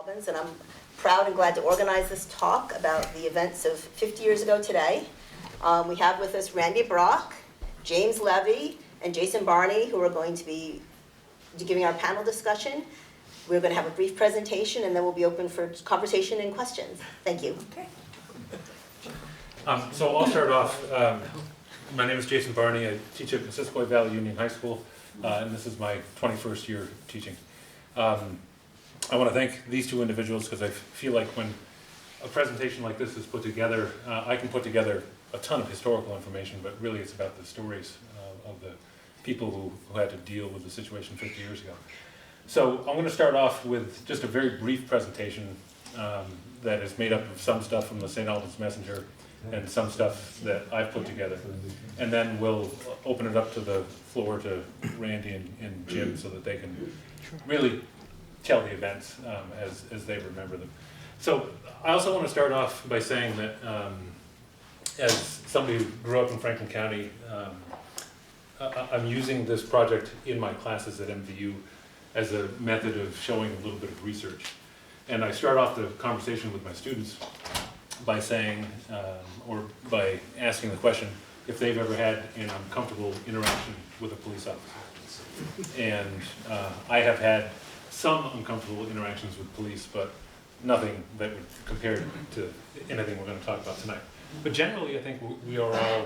Albans, and I'm proud and glad to organize this talk about the events of 50 years ago today. We have with us Randy Brock, James Levy, and Jason Barney, who are going to be giving our panel discussion. We're going to have a brief presentation, and then we'll be open for conversation and questions. Thank you. Okay. So I'll start off. My name is Jason Barney. I teach at Missisquoi Valley Union High School, and this is my 21st year teaching. I want to thank these two individuals because I feel like when a presentation like this is put together, I can put together a ton of historical information, but really it's about the stories of the people who had to deal with the situation 50 years ago. So I'm going to start off with just a very brief presentation that is made up of some stuff from the St. Albans Messenger and some stuff that I've put together. And then we'll open it up to the floor to Randy and Jim so that they can really tell the events as they remember them. So I also want to start off by saying that as somebody who grew up in Franklin County, I'm using this project in my classes at MVU as a method of showing a little bit of research. And I start off the conversation with my students by saying, or by asking the question, if they've ever had an uncomfortable interaction with a police officer. And I have had some uncomfortable interactions with police, but nothing that would compare to anything we're going to talk about tonight. But generally, I think we are all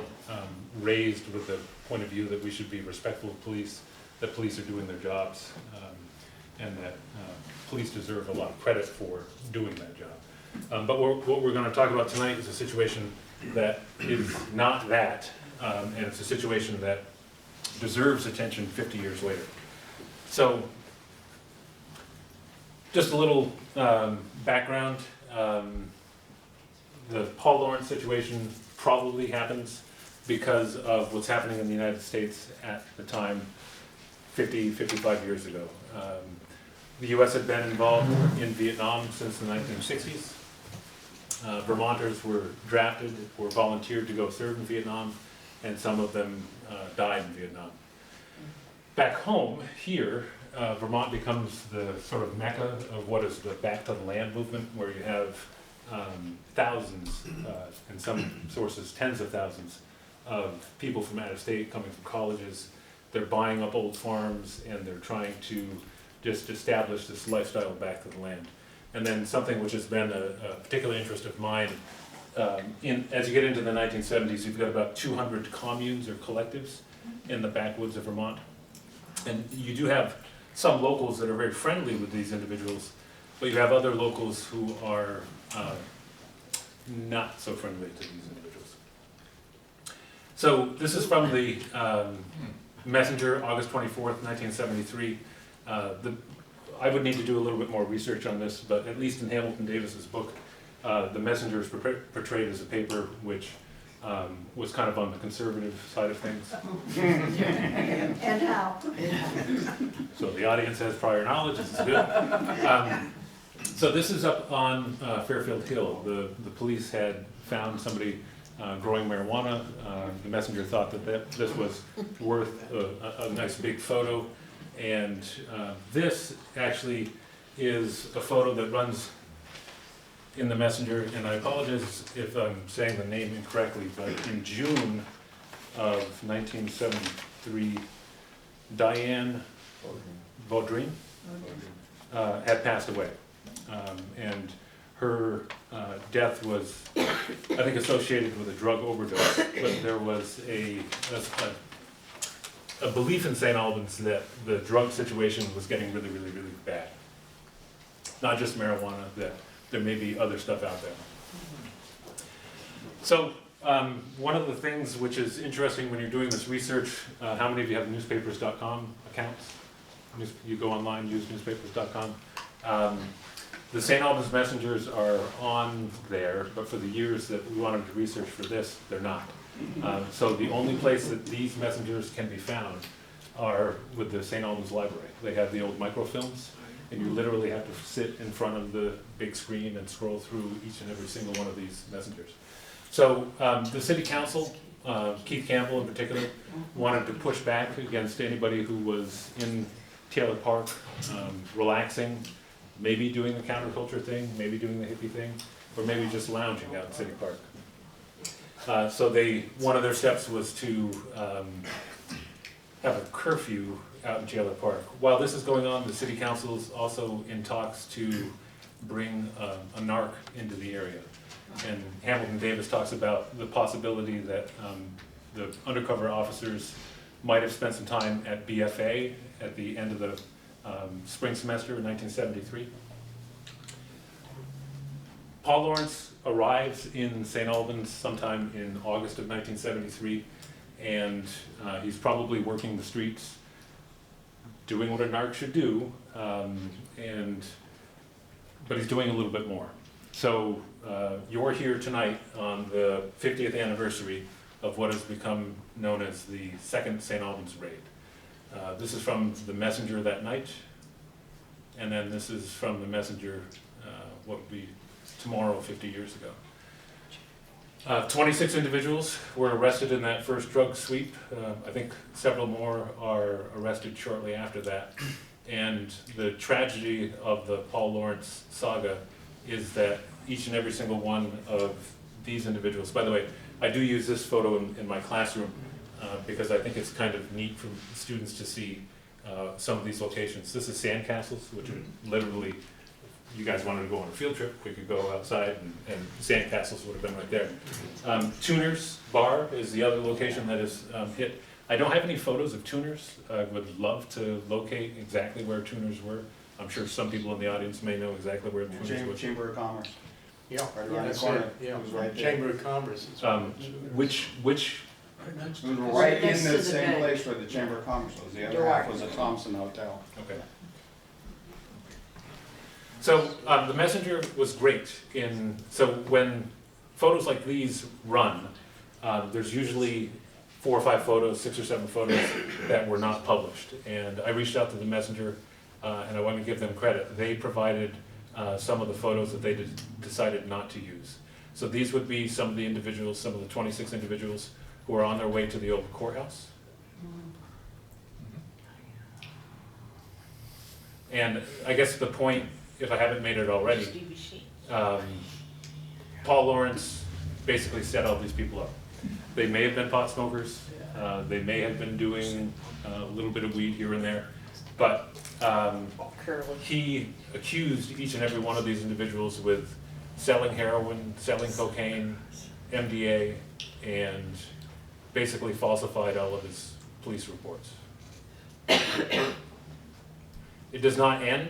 raised with the point of view that we should be respectful of police, that police are doing their jobs, and that police deserve a lot of credit for doing that job. But what we're going to talk about tonight is a situation that is not that, and it's a situation that deserves attention 50 years later. So, just a little background. The Paul Lawrence situation probably happens because of what's happening in the United States at the time 55 years ago. The U.S. had been involved in Vietnam since the 1960s. Vermonters were drafted or volunteered to go serve in Vietnam, and some of them died in Vietnam. Back home, here, Vermont becomes the sort of mecca of what is the Back to the Land movement, where you have thousands, in some sources tens of thousands, of people from out of state coming from colleges. They're buying up old farms, and they're trying to just establish this lifestyle back to the land. And then something which has been a particular interest of mine, as you get into the 1970s, you've got about 200 communes or collectives in the backwoods of Vermont. And you do have some locals that are very friendly with these individuals, but you have other locals who are not so friendly to these individuals. So this is from the Messenger, August 24th, 1973. I would need to do a little bit more research on this, but at least in Hamilton Davis's book, the Messenger is portrayed as a paper which was kind of on the conservative side of things. And how? So the audience has prior knowledge, this is good. So this is up on Fairfield Hill. The police had found somebody growing marijuana. The Messenger thought that this was worth a nice big photo. And this actually is a photo that runs in the Messenger, and I apologize if I'm saying the name incorrectly, but in June of 1973, Diane Vaudrine had passed away. And her death was, I think, associated with a drug overdose, but there was a belief in St. Albans that the drug situation was getting really, really, really bad. Not just marijuana, that there may be other stuff out there. So one of the things which is interesting when you're doing this research, how many of you have newspapers.com accounts? You go online, use newspapers.com. The St. Albans Messengers are on there, but for the years that we wanted to research for this, they're not. So the only place that these messengers can be found are with the St. Albans Library. They have the old microfilms, and you literally have to sit in front of the big screen and scroll through each and every single one of these messengers. So the city council, Keith Campbell in particular, wanted to push back against anybody who was in Taylor Park relaxing maybe doing the counterculture thing, maybe doing the hippie thing, or maybe just lounging out in City Park. So one of their steps was to have a curfew out in Taylor Park. While this is going on, the city council is also in talks to bring a narc into the area. And Hamilton Davis talks about the possibility that the undercover officers might have spent some time at BFA at the end of the spring semester in 1973. Paul Lawrence arrives in St. Albans sometime in August of 1973, and he's probably working the streets, doing what a narc should do, but he's doing a little bit more. So you're here tonight on the 50th anniversary of what has become known as the second St. Albans raid. This is from the Messenger that night, and then this is from the Messenger what would be tomorrow 50 years ago. 26 individuals were arrested in that first drug sweep. I think several more are arrested shortly after that. And the tragedy of the Paul Lawrence saga is that each and every single one of these individuals, by the way, I do use this photo in my classroom because I think it's kind of neat for students to see some of these locations. This is sandcastles, which are literally, you guys wanted to go on a field trip, we could go outside and sandcastles would have been right there. Tuners Bar is the other location that is hit. I don't have any photos of Tuners. I would love to locate exactly where Tuners were. I'm sure some people in the audience may know exactly where Tuners was. Chamber of Commerce. Yeah, Right around the that's corner. it, yeah. It was right there. Chamber of Commerce. is Which It was right Next in to the the same bank. place where the Chamber of Commerce was. The other half was a Thompson Hotel. Okay. So the Messenger was great so when photos like these run, there's usually 4 or 5 photos, 6 or 7 photos that were not published. And I reached out to the Messenger and I want to give them credit. They provided some of the photos that they decided not to use. So these would be some of the individuals, some of the 26 individuals who are on their way to the old courthouse. And I guess the point, if I haven't made it already, Paul Lawrence basically set all these people up. They may have been pot smokers, they may have been doing a little bit of weed here and there, but he accused each and every one of these individuals with selling heroin, selling cocaine, MDA, and basically falsified all of his police reports. It does not end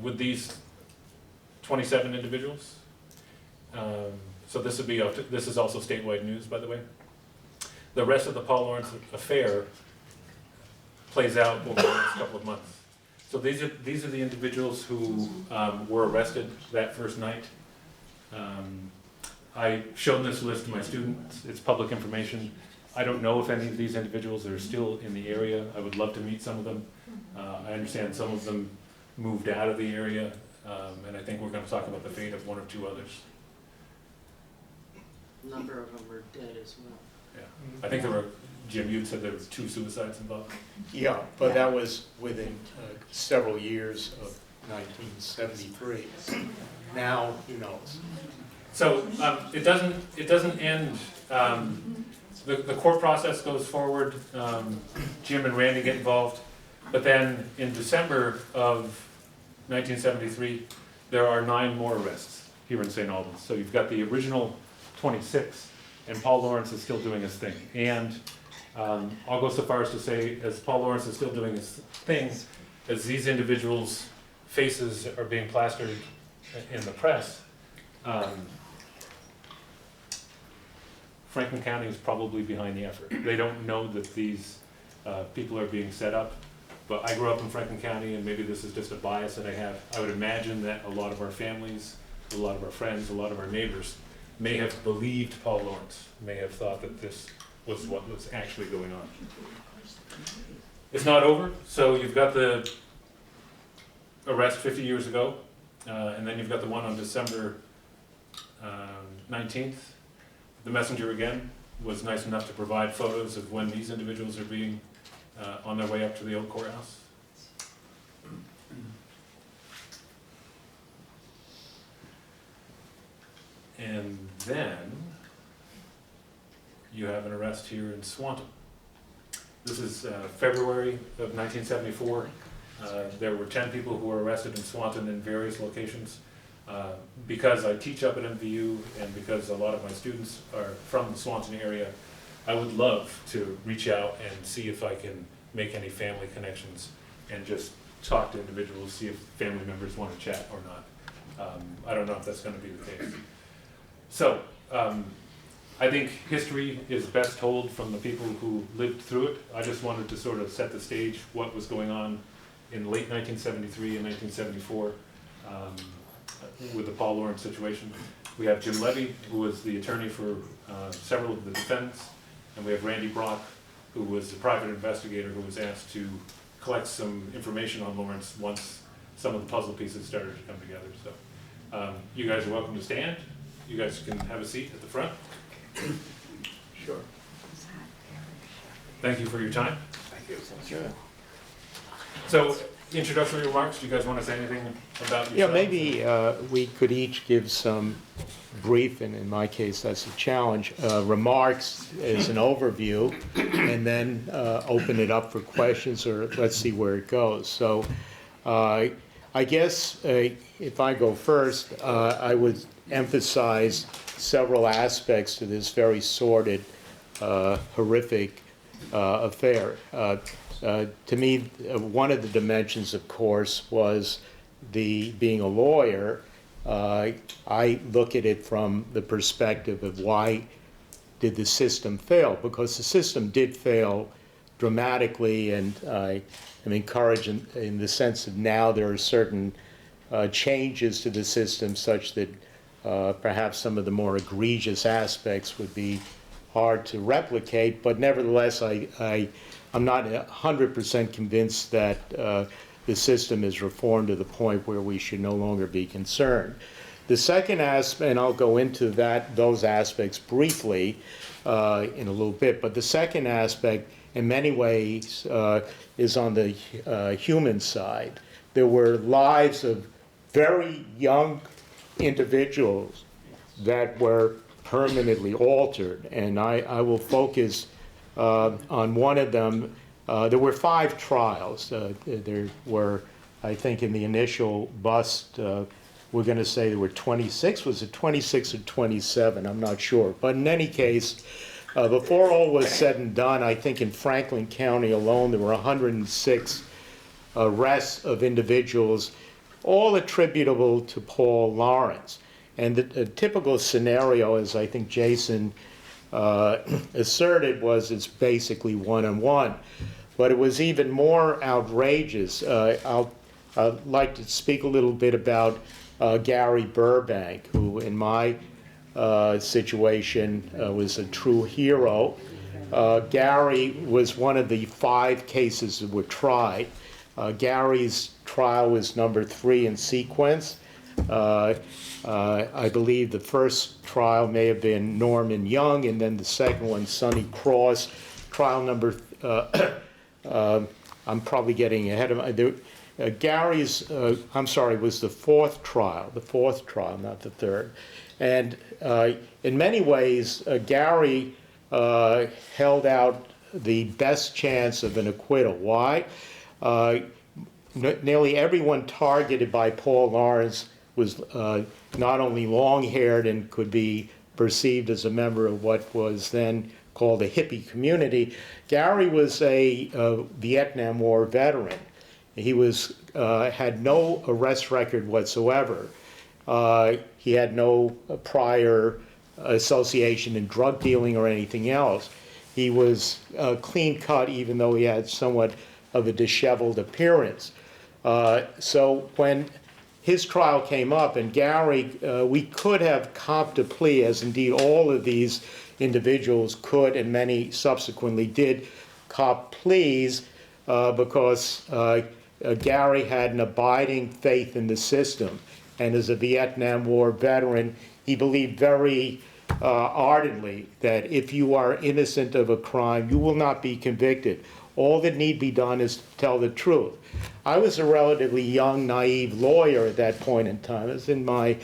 with these 27 individuals. So this is also statewide news, by the way. The rest of the Paul Lawrence affair plays out over the next couple of months. So these are the individuals who were arrested that first night. I showed this list to my students. It's public information. I don't know if any of these individuals are still in the area. I would love to meet some of them. I understand some of them moved out of the area, and I think we're going to talk about the fate of 1 or 2 others. A number of them are dead as well. Yeah, I think there were, Jim, you said there were 2 suicides involved? Yeah, but that was within several years of 1973. Now, who knows? So it doesn't end. The court process goes forward. Jim and Randy get involved, but then in December of 1973, there are 9 more arrests here in St. Albans. So you've got the original 26, and Paul Lawrence is still doing his thing. And I'll go so far as to say, as Paul Lawrence is still doing his thing, as these individuals' faces are being plastered in the press, Franklin County is probably behind the effort. They don't know that these people are being set up, but I grew up in Franklin County, and maybe this is just a bias that I have. I would imagine that a lot of our families, a lot of our friends, a lot of our neighbors may have believed Paul Lawrence, may have thought that this was what was actually going on. It's not over, so you've got the arrest 50 years ago, and then you've got the one on December 19th. The Messenger, again, was nice enough to provide photos of when these individuals are being on their way up to the old courthouse. And then you have an arrest here in Swanton. This is February of 1974. There were 10 people who were arrested in Swanton in various locations. Because I teach up at MVU and because a lot of my students are from the Swanton area, I would love to reach out and see if I can make any family connections and just talk to individuals, see if family members want to chat or not. I don't know if that's going to be the case. So, I think history is best told from the people who lived through it. I just wanted to sort of set the stage, what was going on in late 1973 and 1974 with the Paul Lawrence situation. We have Jim Levy, who was the attorney for several of the defendants, and we have Randy Brock, who was the private investigator who was asked to collect some information on Lawrence once some of the puzzle pieces started to come together. So you guys are welcome to stand. You guys can have a seat at the front. Sure. Thank you for your time. Thank you. Sure. So, introductory remarks, do you guys want to say anything about yourself? Yeah, maybe we could each give some brief, and in my case that's a challenge, remarks as an overview, and then open it up for questions, or let's see where it goes. So I guess if I go first, I would emphasize several aspects to this very sordid, horrific affair. To me, one of the dimensions, of course, was being a lawyer. I look at it from the perspective of why did the system fail? Because the system did fail dramatically, and I am encouraged in the sense that now there are certain changes to the system such that perhaps some of the more egregious aspects would be hard to replicate, but nevertheless, I'm not 100% convinced that the system is reformed to the point where we should no longer be concerned. The second aspect, and I'll go into those aspects briefly in a little bit, but the second aspect in many ways is on the human side. There were lives of very young individuals that were permanently altered, and I will focus on one of them. There were 5 trials. There were, I think, in the initial bust, we're going to say there were 26. Was it 26 or 27? I'm not sure. But in any case, before all was said and done, I think in Franklin County alone, there were 106 arrests of individuals, all attributable to Paul Lawrence. And the typical scenario, as I think Jason asserted, was it's basically one-on-one. But it was even more outrageous. I'd like to speak a little bit about Gary Burbank, who in my situation was a true hero. Gary was one of the 5 cases that were tried. Gary's trial was number 3 in sequence. I believe the first trial may have been Norman Young, and then the second one, Sonny Cross. Trial number, I'm probably getting ahead of Gary's, I'm sorry, was the fourth trial, not the third. And in many ways, Gary held out the best chance of an acquittal. Why? Nearly everyone targeted by Paul Lawrence was not only long-haired and could be perceived as a member of what was then called a hippie community. Gary was a Vietnam War veteran. He had no arrest record whatsoever. He had no prior association in drug dealing or anything else. He was clean cut, even though he had somewhat of a disheveled appearance. So when his trial came up, and Gary, we could have copped a plea, as indeed all of these individuals could, and many subsequently did cop pleas, because Gary had an abiding faith in the system. And as a Vietnam War veteran, he believed very ardently that if you are innocent of a crime, you will not be convicted. All that need be done is to tell the truth. I was a relatively young, naive lawyer at that point in time. I was in my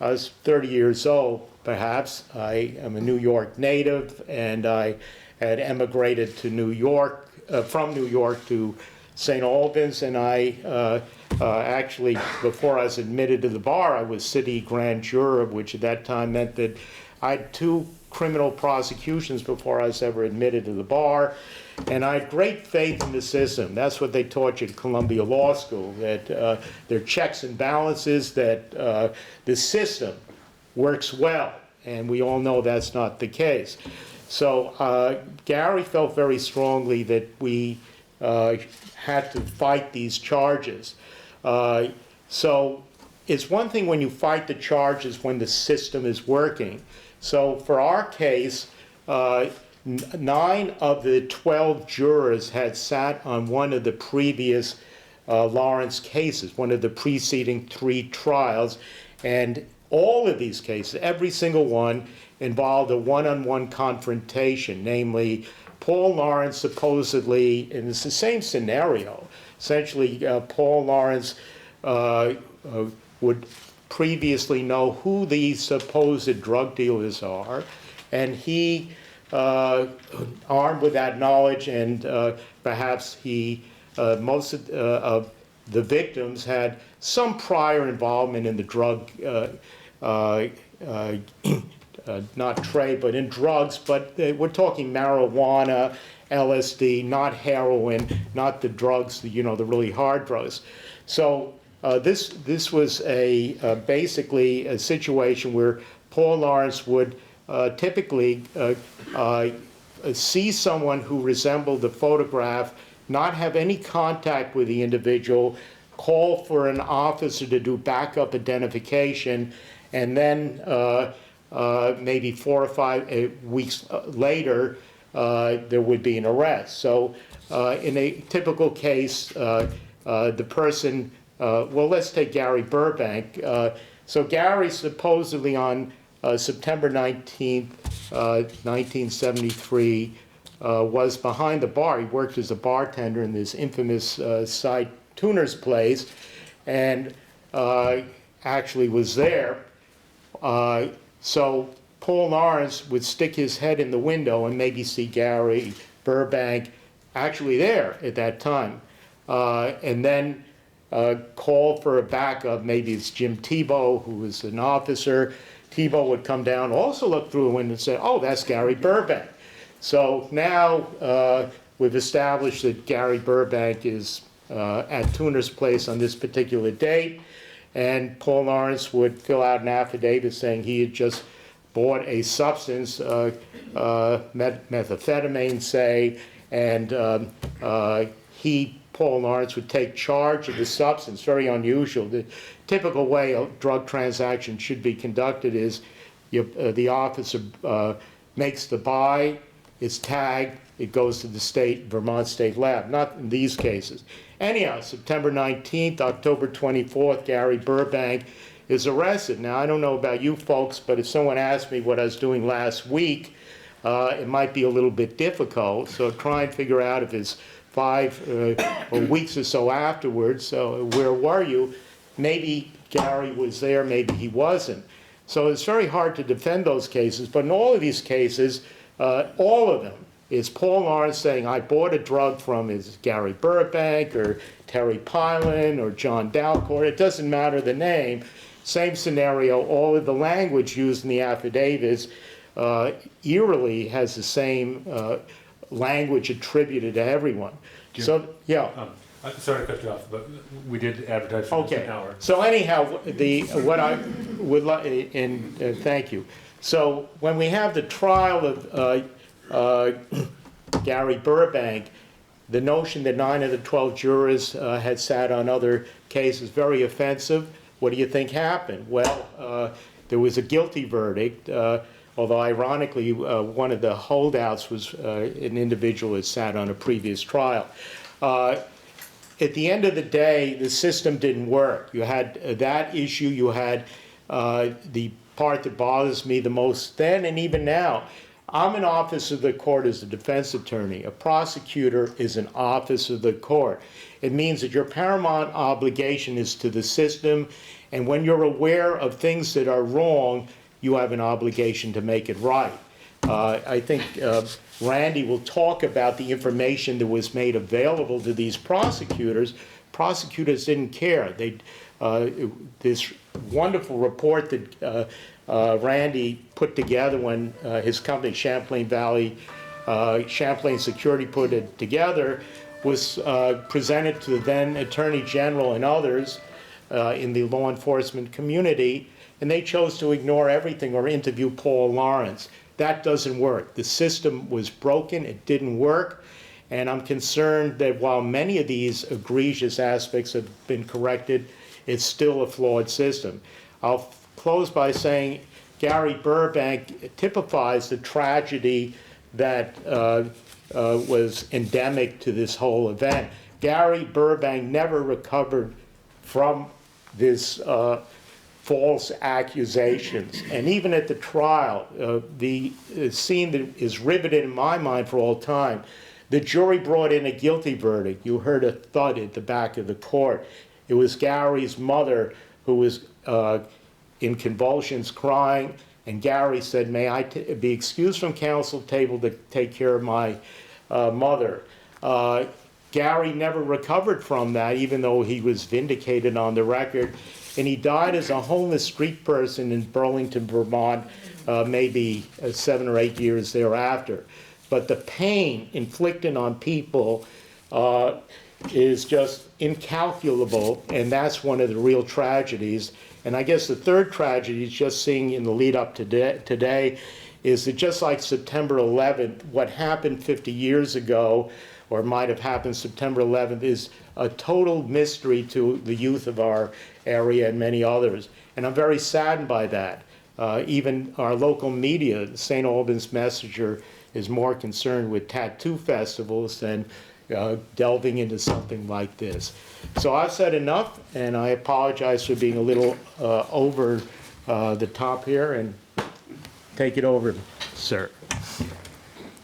I was 30 years old, perhaps. I am a New York native, and I had emigrated to New York, from New York to St. Albans, and I actually, before I was admitted to the bar, I was city grand juror, which at that time meant that I had 2 criminal prosecutions before I was ever admitted to the bar. And I had great faith in the system. That's what they taught you at Columbia Law School, that there are checks and balances, that the system works well. And we all know that's not the case. So Gary felt very strongly that we had to fight these charges. So it's one thing when you fight the charges when the system is working. So for our case, 9 of the 12 jurors had sat on one of the previous Lawrence cases, one of the preceding 3 trials, and all of these cases, every single one, involved a one-on-one confrontation, namely Paul Lawrence supposedly, and it's the same scenario, essentially Paul Lawrence would previously know who these supposed drug dealers are, and he, armed with that knowledge, and perhaps he, most of the victims had some prior involvement in the drug, not trade, but in drugs, but we're talking marijuana, LSD, not heroin, not the drugs, the really hard drugs. So this was basically a situation where Paul Lawrence would typically see someone who resembled the photograph, not have any contact with the individual, call for an officer to do backup identification, and then maybe 4 or 5 weeks later, there would be an arrest. So in a typical case, the person, well, let's take Gary Burbank. So Gary supposedly on September 19th, 1973, was behind the bar. He worked as a bartender in this infamous side tuner's place, and actually was there. So Paul Lawrence would stick his head in the window and maybe see Gary Burbank actually there at that time, and then call for a backup. Maybe it's Jim Tebow, who was an officer. Tebow would come down, also look through the window and say, oh, that's Gary Burbank. So now we've established that Gary Burbank is at Tuner's place on this particular date, and Paul Lawrence would fill out an affidavit saying he had just bought a substance, methamphetamine, say, and Paul Lawrence would take charge of the substance. Very unusual. The typical way a drug transaction should be conducted is the officer makes the buy, it's tagged, it goes to the Vermont State Lab. Not in these cases. Anyhow, September 19th, October 24th, Gary Burbank is arrested. Now, I don't know about you folks, but if someone asked me what I was doing last week, it might be a little bit difficult. So try and figure out if it's 5 or weeks or so afterwards. So where were you? Maybe Gary was there, maybe he wasn't. So it's very hard to defend those cases. But in all of these cases, all of them, is Paul Lawrence saying, I bought a drug from is Gary Burbank or Terry Pilon or John Dalcourt. It doesn't matter the name. Same scenario. All of the language used in the affidavits eerily has the same language attributed to everyone. Jim, so, yeah. Sorry to cut you off, but we did advertise for this an hour. So anyhow, what I would like, and thank you. So when we have the trial of Gary Burbank, the notion that 9 of the 12 jurors had sat on other cases, very offensive. What do you think happened? Well, there was a guilty verdict, although ironically, one of the holdouts was an individual that sat on a previous trial. At the end of the day, the system didn't work. You had that issue, you had the part that bothers me the most then and even now. I'm an officer of the court as a defense attorney. A prosecutor is an officer of the court. It means that your paramount obligation is to the system, and when you're aware of things that are wrong, you have an obligation to make it right. I think Randy will talk about the information that was made available to these prosecutors. Prosecutors didn't care. This wonderful report that Randy put together when his company, Champlain Security, put it together, was presented to the then Attorney General and others in the law enforcement community, and they chose to ignore everything or interview Paul Lawrence. That doesn't work. The system was broken, it didn't work, and I'm concerned that while many of these egregious aspects have been corrected, it's still a flawed system. I'll close by saying Gary Burbank typifies the tragedy that was endemic to this whole event. Gary Burbank never recovered from this false accusations. And even at the trial, the scene that is riveted in my mind for all time, the jury brought in a guilty verdict. You heard a thud at the back of the court. It was Gary's mother who was in convulsions crying, and Gary said, "May I be excused from counsel table to take care of my mother?" Gary never recovered from that, even though he was vindicated on the record. And he died as a homeless street person in Burlington, Vermont, maybe 7 or 8 years thereafter. But the pain inflicted on people is just incalculable, and that's one of the real tragedies. And I guess the third tragedy, just seeing in the lead up to today, is that just like September 11th, what happened 50 years ago, or might have happened September 11th, is a total mystery to the youth of our area and many others. And I'm very saddened by that. Even our local media, the St. Albans Messenger, is more concerned with tattoo festivals than delving into something like this. So I've said enough, and I apologize for being a little over the top here, and take it over, sir.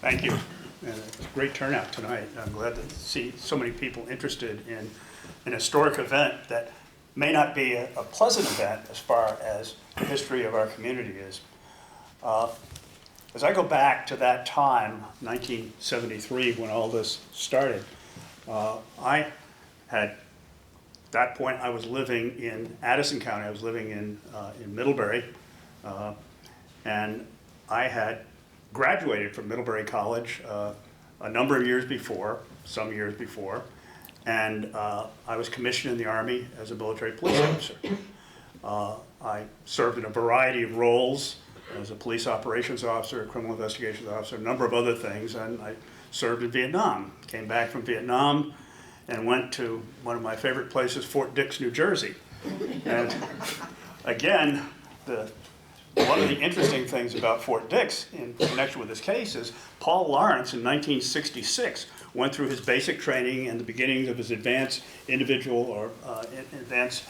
Thank you. And it's a great turnout tonight. I'm glad to see so many people interested in an historic event that may not be a pleasant event as far as the history of our community is. As I go back to that time, 1973, when all this started, I had, at that point, I was living in Addison County. I was living in Middlebury, and I had graduated from Middlebury College a number of years before, some years before, and I was commissioned in the Army as a military police officer. I served in a variety of roles as a police operations officer, a criminal investigations officer, a number of other things, and I served in Vietnam. Came back from Vietnam and went to one of my favorite places, Fort Dix, New Jersey. And again, one of the interesting things about Fort Dix in connection with this case is Paul Lawrence in 1966 went through his basic training and the beginnings of his advanced individual or advanced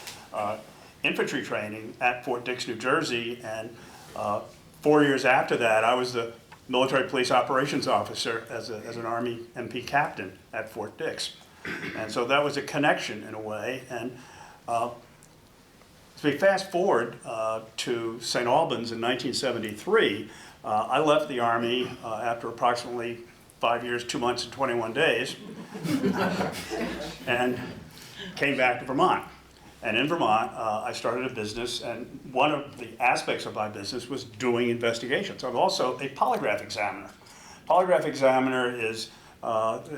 infantry training at Fort Dix, New Jersey. And 4 years after that, I was the military police operations officer as an Army MP captain at Fort Dix. And so that was a connection in a way. And so we fast forward to St. Albans in 1973. I left the Army after approximately 5 years, 2 months, and 21 days, and came back to Vermont. And in Vermont, I started a business, and one of the aspects of my business was doing investigations. I'm also a polygraph examiner. Polygraph examiner is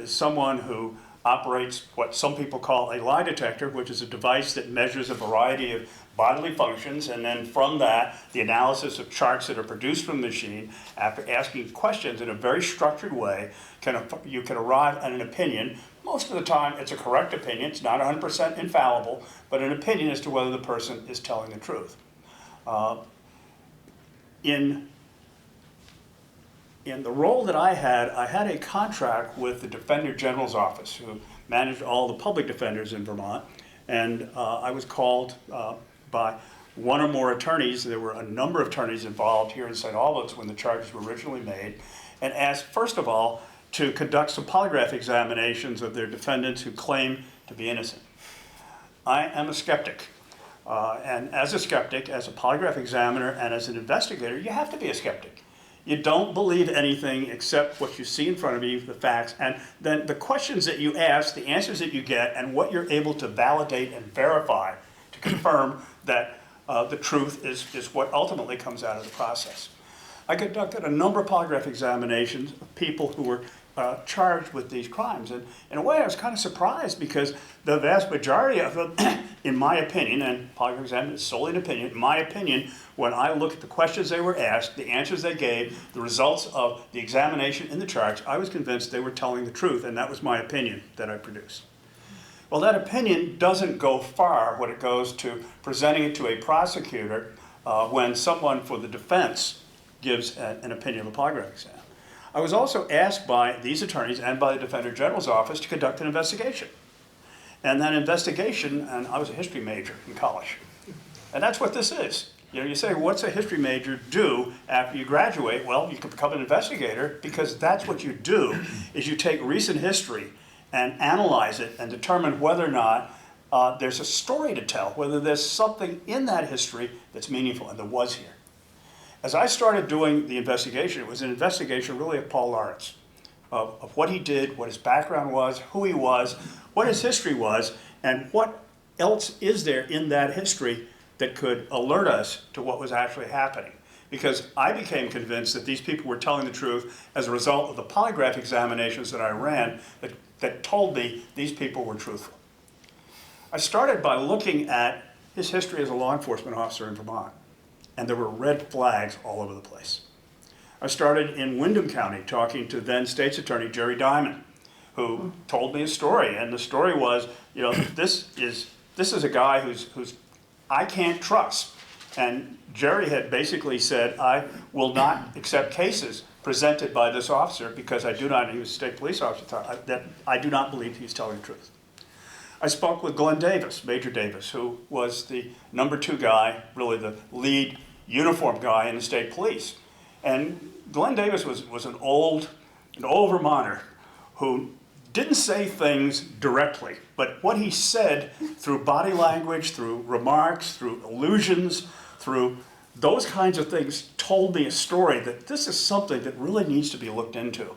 someone who operates what some people call a lie detector, which is a device that measures a variety of bodily functions, and then from that, the analysis of charts that are produced from the machine, after asking questions in a very structured way, you can arrive at an opinion. Most of the time, it's a correct opinion. It's not 100% infallible, but an opinion as to whether the person is telling the truth. In the role that I had a contract with the Defender General's Office, who managed all the public defenders in Vermont, and I was called by one or more attorneys, there were a number of attorneys involved here in St. Albans when the charges were originally made, and asked, first of all, to conduct some polygraph examinations of their defendants who claim to be innocent. I am a skeptic. And as a skeptic, as a polygraph examiner, and as an investigator, you have to be a skeptic. You don't believe anything except what you see in front of you, the facts, and then the questions that you ask, the answers that you get, and what you're able to validate and verify to confirm that the truth is what ultimately comes out of the process. I conducted a number of polygraph examinations of people who were charged with these crimes. And in a way, I was kind of surprised because the vast majority of them, in my opinion, and polygraph examination is solely an opinion, in my opinion, when I look at the questions they were asked, the answers they gave, the results of the examination in the charge, I was convinced they were telling the truth, and that was my opinion that I produced. Well, that opinion doesn't go far when it goes to presenting it to a prosecutor when someone for the defense gives an opinion of a polygraph exam. I was also asked by these attorneys and by the Defender General's office to conduct an investigation. And that investigation, and I was a history major in college, and that's what this is. You know, you say, what's a history major do after you graduate? Well, you can become an investigator because that's what you do, is you take recent history and analyze it and determine whether or not there's a story to tell, whether there's something in that history that's meaningful, and there was here. As I started doing the investigation, it was an investigation really of Paul Lawrence, of what he did, what his background was, who he was, what his history was, and what else is there in that history that could alert us to what was actually happening. Because I became convinced that these people were telling the truth as a result of the polygraph examinations that I ran that told me these people were truthful. I started by looking at his history as a law enforcement officer in Vermont. And there were red flags all over the place. I started in Windham County talking to then State's Attorney Jerry Diamond, who told me a story. And the story was, you know, this is a guy who's I can't trust. And Jerry had basically said, I will not accept cases presented by this officer because I do not, he was a state police officer, that I do not believe he's telling the truth. I spoke with Glenn Davis, Major Davis, who was the #2 guy, really the lead uniformed guy in the state police. And Glenn Davis was an old Vermonter who didn't say things directly, but what he said through body language, through remarks, through allusions, through those kinds of things told me a story that this is something that really needs to be looked into.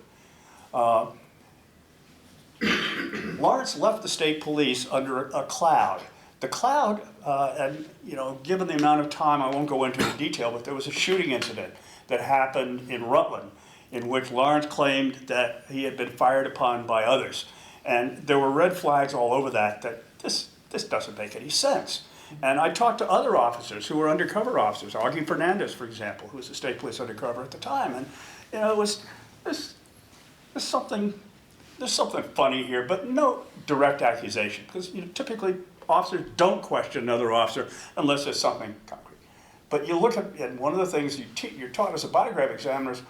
Lawrence left the state police under a cloud. The cloud, and you know, given the amount of time, I won't go into the detail, but there was a shooting incident that happened in Rutland in which Lawrence claimed that he had been fired upon by others. And there were red flags all over that this doesn't make any sense. And I talked to other officers who were undercover officers, Augie Fernandez, for example, who was the state police undercover at the time. And you know, it was there's something funny here, but no direct accusation, because you know, typically officers don't question another officer unless there's something concrete. But you look at, and one of the things you're taught as a polygraph examiner is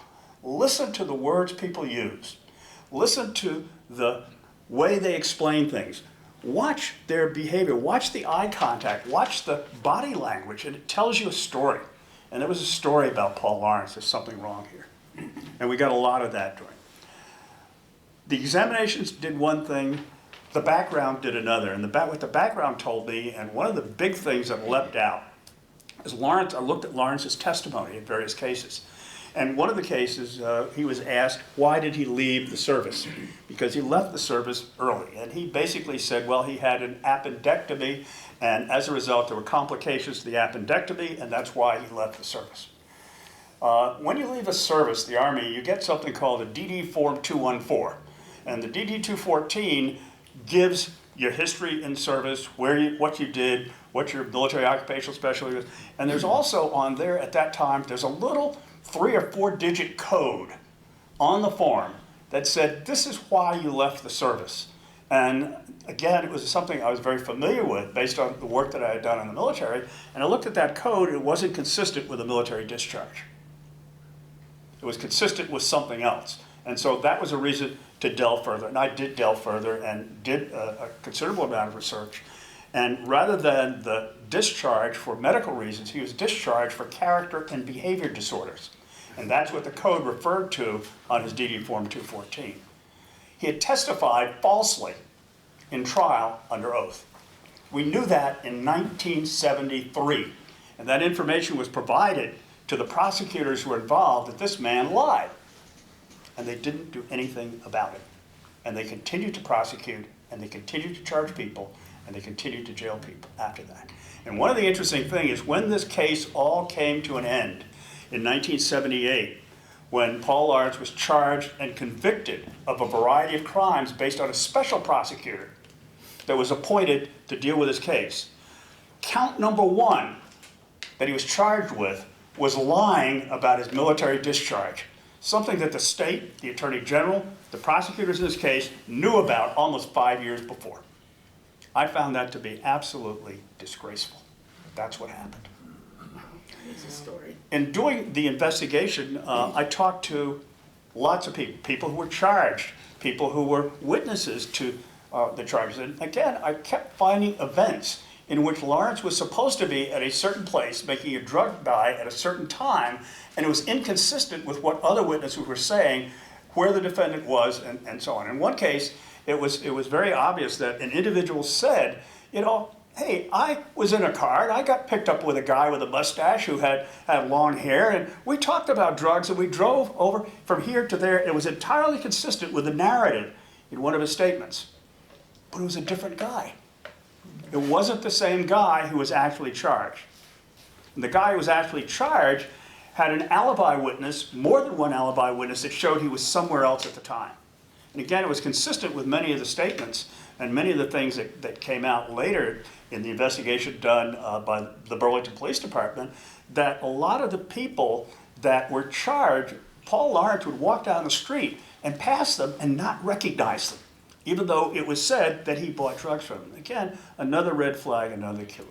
listen to the words people use. Listen to the way they explain things. Watch their behavior, watch the eye contact, watch the body language, and it tells you a story. And there was a story about Paul Lawrence, there's something wrong here. And we got a lot of that during. The examinations did one thing, the background did another. And what the background told me, and one of the big things that leapt out, is Lawrence. I looked at Lawrence's testimony in various cases. And one of the cases, he was asked, why did he leave the service? Because he left the service early. And he basically said, well, he had an appendectomy, and as a result, there were complications to the appendectomy, and that's why he left the service. When you leave a service, the Army, you get something called a DD Form 214. And the DD 214 gives your history in service, what you did, what your military occupational specialty was. And there's also on there at that time, there's a little 3 or 4 digit code on the form that said, this is why you left the service. And again, it was something I was very familiar with based on the work that I had done in the military. And I looked at that code, it wasn't consistent with a military discharge. It was consistent with something else. And so that was a reason to delve further. And I did delve further and did a considerable amount of research. And rather than the discharged for medical reasons. He was discharged for character and behavior disorders. And that's what the code referred to on his DD Form 214. He had testified falsely in trial under oath. We knew that in 1973, and that information was provided to the prosecutors who were involved that this man lied. And they didn't do anything about it. And they continued to prosecute, and they continued to charge people, and they continued to jail people after that. And one of the interesting things is when this case all came to an end in 1978, when Paul Lawrence was charged and convicted of a variety of crimes based on a special prosecutor that was appointed to deal with his case, count number one that he was charged with was lying about his military discharge, something that the state, the attorney general, the prosecutors in this case knew about almost 5 years before. I found that to be absolutely disgraceful. That's what happened. It's a story. In doing the investigation, I talked to lots of people who were charged, people who were witnesses to the charges. And again, I kept finding events in which Lawrence was supposed to be at a certain place making a drug buy at a certain time, and it was inconsistent with what other witnesses were saying, where the defendant was, and so on. In one case, it was very obvious that an individual said, you know, hey, I was in a car and I got picked up with a guy with a mustache who had long hair, and we talked about drugs and we drove over from here to there. It was entirely consistent with the narrative in one of his statements. But it was a different guy. It wasn't the same guy who was actually charged. And the guy who was actually charged had an alibi witness, more than one alibi witness, that showed he was somewhere else at the time. And again, it was consistent with many of the statements and many of the things that came out later in the investigation done by the Burlington Police Department, that a lot of the people that were charged, Paul Lawrence would walk down the street and pass them and not recognize them, even though it was said that he bought drugs from them. Again, another red flag, another killer.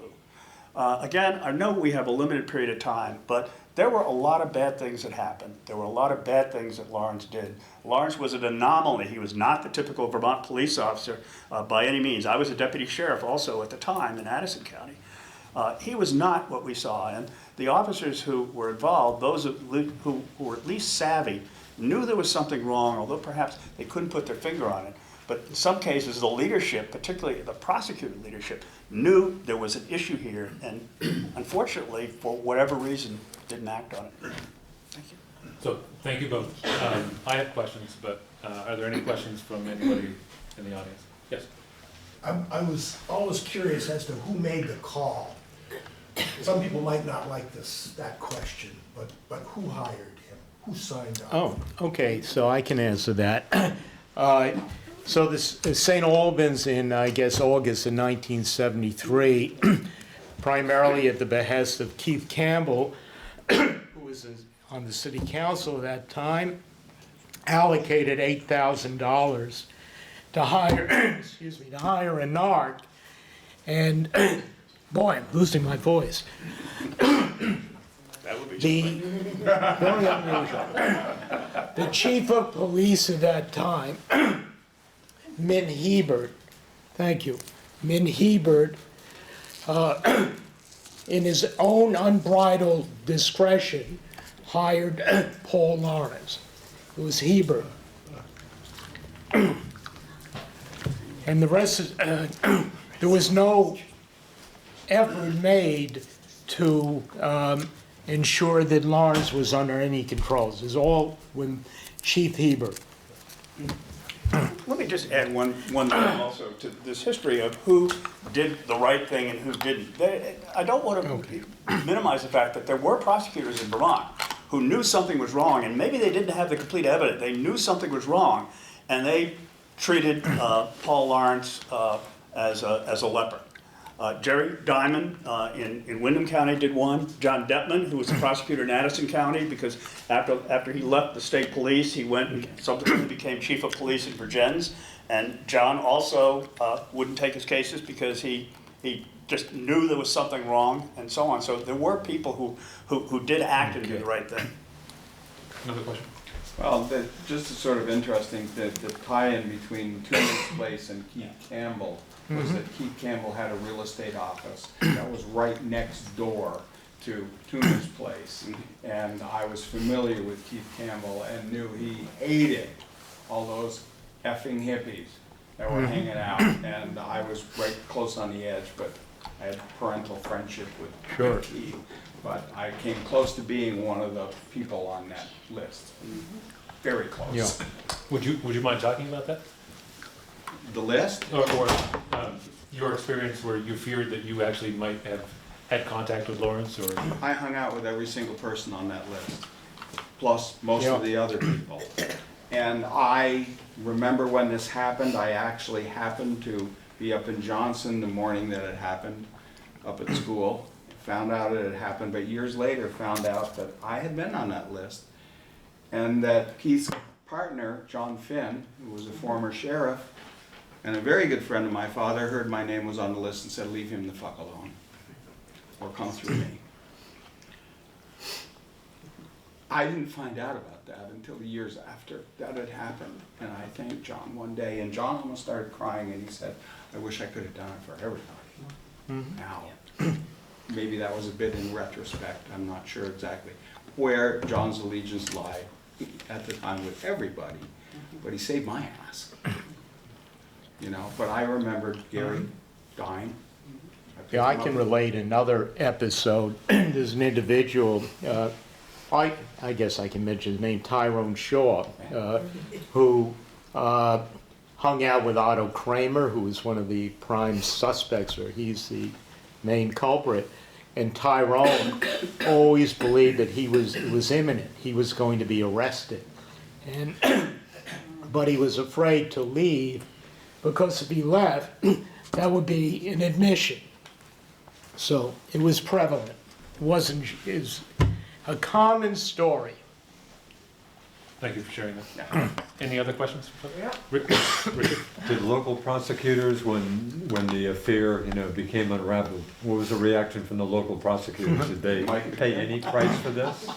Again, I know we have a limited period of time, but there were a lot of bad things that happened. There were a lot of bad things that Lawrence did. Lawrence was an anomaly. He was not the typical Vermont police officer by any means. I was a deputy sheriff also at the time in Addison County. He was not what we saw. And the officers who were involved, those who were at least savvy, knew there was something wrong, although perhaps they couldn't put their finger on it. But in some cases, the leadership, particularly the prosecutor leadership, knew there was an issue here, and unfortunately, for whatever reason, didn't act on it. Thank you. So, thank you both. I have questions, but are there any questions from anybody in the audience? Yes? I was always curious as to who made the call. Some people might not like that question, but who hired him? Who signed up? Oh, okay, so I can answer that. So this St. Albans in, I guess, August of 1973, primarily at the behest of Keith Campbell, who was on the city council at that time, allocated $8,000 to hire, to hire a narc. And boy, I'm losing my voice. That would be Very unusual. The chief of police at that time, Min Hebert, thank you, Min Hebert, in his own unbridled discretion, hired Paul Lawrence. It was Hebert. And the rest is, there was no effort made to ensure that Lawrence was under any controls. It was all with Chief Hebert. Let me just add one thing also to this history of who did the right thing and who didn't. I don't want to minimize the fact that there were prosecutors in Vermont who knew something was wrong, and maybe they didn't have the complete evidence. They knew something was wrong, and they treated Paul Lawrence as a leper. Jerry Diamond in Windham County did one. John Detman, who was the prosecutor in Addison County, because after he left the state police, he went and subsequently became chief of police in Virgins. And John also wouldn't take his cases because he just knew there was something wrong and so on. So there were people who did act and do the right thing. Another question? Well, just a sort of interesting, the tie-in between Toomer's Place and Keith Campbell was that Keith Campbell had a real estate office that was right next door to Toomer's Place. And I was familiar with Keith Campbell and knew he hated all those effing hippies that were hanging out. And I was right close on the edge, but I had parental friendship with Keith. But I came close to being one of the people on that list. Very close. Yeah. Would you mind talking about that? The list? Or your experience where you feared that you actually might have had contact with Lawrence, or? I hung out with every single person on that list, plus most of the other people. And I remember when this happened, I actually happened to be up in Johnson the morning that it happened, up at school. Found out it had happened, but years later found out that I had been on that list. And that Keith's partner, John Finn, who was a former sheriff, and a very good friend of my father, heard my name was on the list and said, leave him the fuck alone, or come through me. I didn't find out about that until years after that had happened. And I thanked John one day, and John almost started crying, and he said, I wish I could have done it for everybody. Now, maybe that was a bit in retrospect, I'm not sure exactly where John's allegiance lied at the time with everybody, but he saved my ass. You know, but I remembered Gary dying. Yeah, I can relate another episode. There's an individual, I guess I can mention his name, Tyrone Shaw, who hung out with Otto Kramer, who was one of the prime suspects, or he's the main culprit. And Tyrone always believed that it was imminent. He was going to be arrested. But he was afraid to leave because if he left, that would be an admission. So it was prevalent. It's a common story. Thank you for sharing that. Any other questions? Yeah. Richard? Did local prosecutors, when the affair, became unraveled, what was the reaction from the local prosecutors? Did they pay any price for this?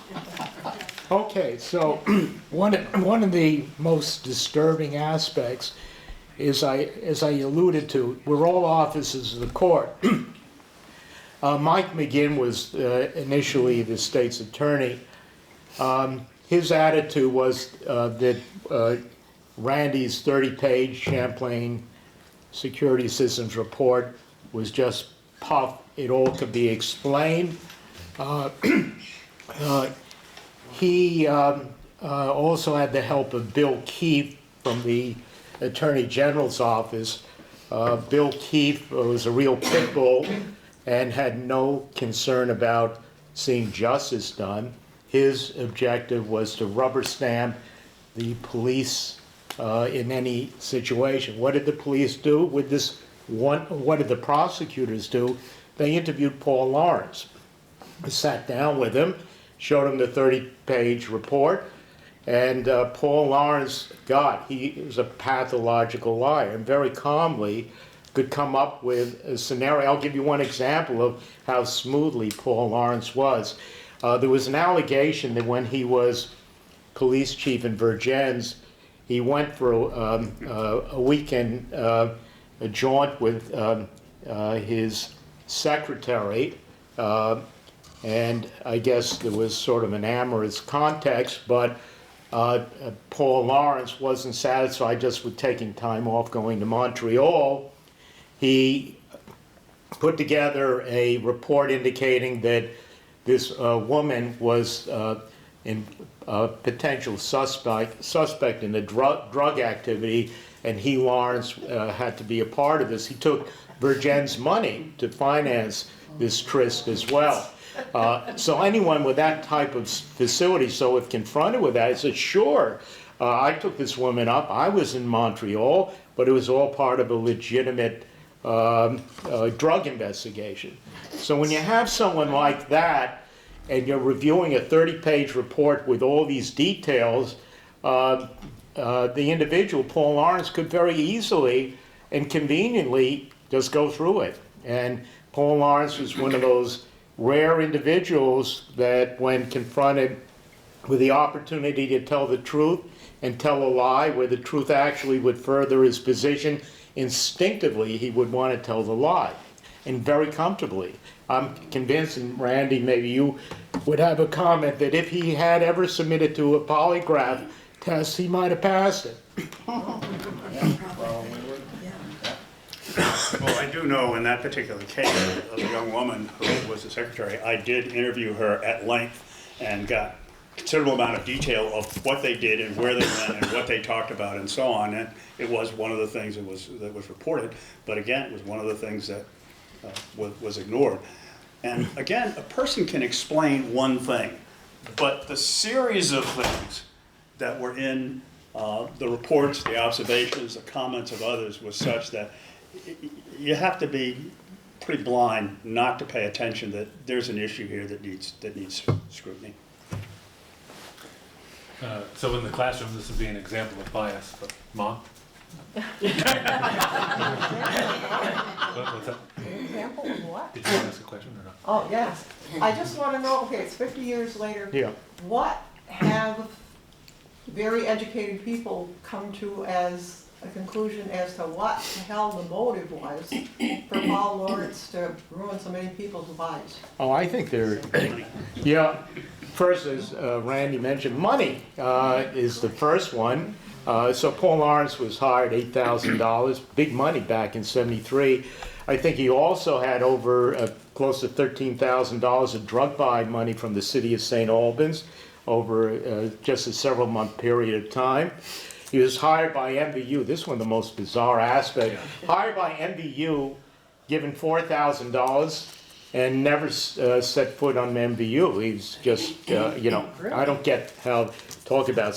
Okay, so one of the most disturbing aspects is, as I alluded to, we're all officers of the court. Mike McGinn was initially the state's attorney. His attitude was that Randy's 30-page Champlain Security Systems report was just puff. It all could be explained. He also had the help of Bill Keefe from the Attorney General's office. Bill Keefe was a real pit bull and had no concern about seeing justice done. His objective was to rubber stamp the police in any situation. What did the police do with this one? What did the prosecutors do? They interviewed Paul Lawrence. I sat down with him, showed him the 30-page report, and Paul Lawrence, he was a pathological liar, and very calmly could come up with a scenario. I'll give you one example of how smoothly Paul Lawrence was. There was an allegation that when he was police chief in Vergennes, he went for a weekend a jaunt with his secretary, and I guess there was sort of an amorous context, but Paul Lawrence wasn't satisfied just with taking time off going to Montreal. He put together a report indicating that this woman was in potential suspect in the drug activity, and he, Lawrence, had to be a part of this. He took Vergennes' money to finance this tryst as well. So anyone with that type of facility, so if confronted with that, he said, sure, I took this woman up. I was in Montreal, but it was all part of a legitimate drug investigation. So when you have someone like that, and you're reviewing a 30-page report with all these details, the individual, Paul Lawrence, could very easily and conveniently just go through it. And Paul Lawrence was one of those rare individuals that when confronted with the opportunity to tell the truth and tell a lie, where the truth actually would further his position, instinctively he would want to tell the lie, and very comfortably. I'm convinced, and Randy, maybe you would have a comment, that if he had ever submitted to a polygraph test, he might have passed it. Well, I do know in that particular case of the young woman who was the secretary, I did interview her at length and got considerable amount of detail of what they did and where they went and what they talked about and so on. And it was one of the things that was reported, but again, it was one of the things that was ignored. And again, a person can explain one thing, but the series of things that were in the reports, the observations, the comments of others was such that you have to be pretty blind not to pay attention that there's an issue here that needs scrutiny. So in the classroom, this would be an example of bias, but Mom? What's that? Example of what? Did you want to ask a question or not? Oh, yes. I just want to know, okay, it's 50 years later. Yeah. What have very educated people come to as a conclusion as to what the hell the motive was for Paul Lawrence to ruin so many people's lives? Oh, I think they're, yeah. First, as Randy mentioned, money is the first one. So Paul Lawrence was hired $8,000, big money back in '73. I think he also had over close to $13,000 of drug buy money from the city of St. Albans over just a several month period of time. He was hired by MVU. This is one of the most bizarre aspects. Hired by MVU, given $4,000, and never set foot on MVU. He's just, you know, I don't get how talk about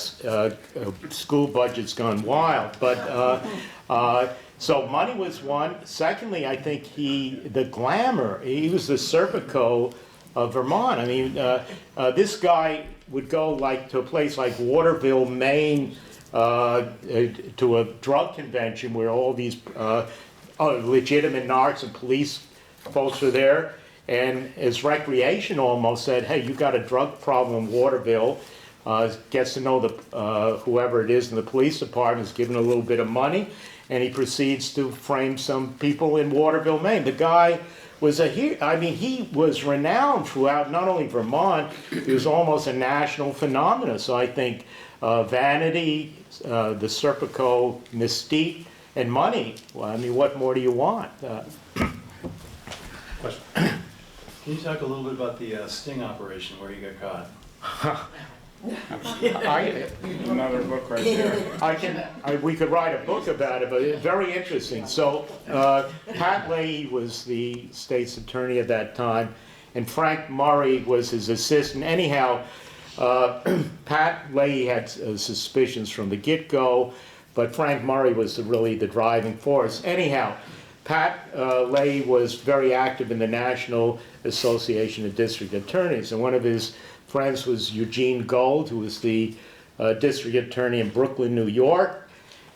school budgets gone wild, but so money was one. Secondly, I think the glamour. He was the Serpico of Vermont. I mean, this guy would go like to a place like Waterville, Maine, to a drug convention where all these legitimate narcs and police folks are there, and as recreation almost said, hey, you got a drug problem in Waterville, gets to know the whoever it is in the police department, is given a little bit of money, and he proceeds to frame some people in Waterville, Maine. The guy was he was renowned throughout not only Vermont, he was almost a national phenomenon. So I think vanity, the Serpico mystique, and money, well, I mean, what more do you want? Question? Can you talk a little bit about the sting operation where you got caught? Another book right there. We could write a book about it, but it's very interesting. So Pat Leahy was the state's attorney at that time, and Frank Murray was his assistant. Anyhow, Pat Leahy had suspicions from the get-go, but Frank Murray was really the driving force. Anyhow, Pat Leahy was very active in the National Association of District Attorneys, and one of his friends was Eugene Gold, who was the district attorney in Brooklyn, New York.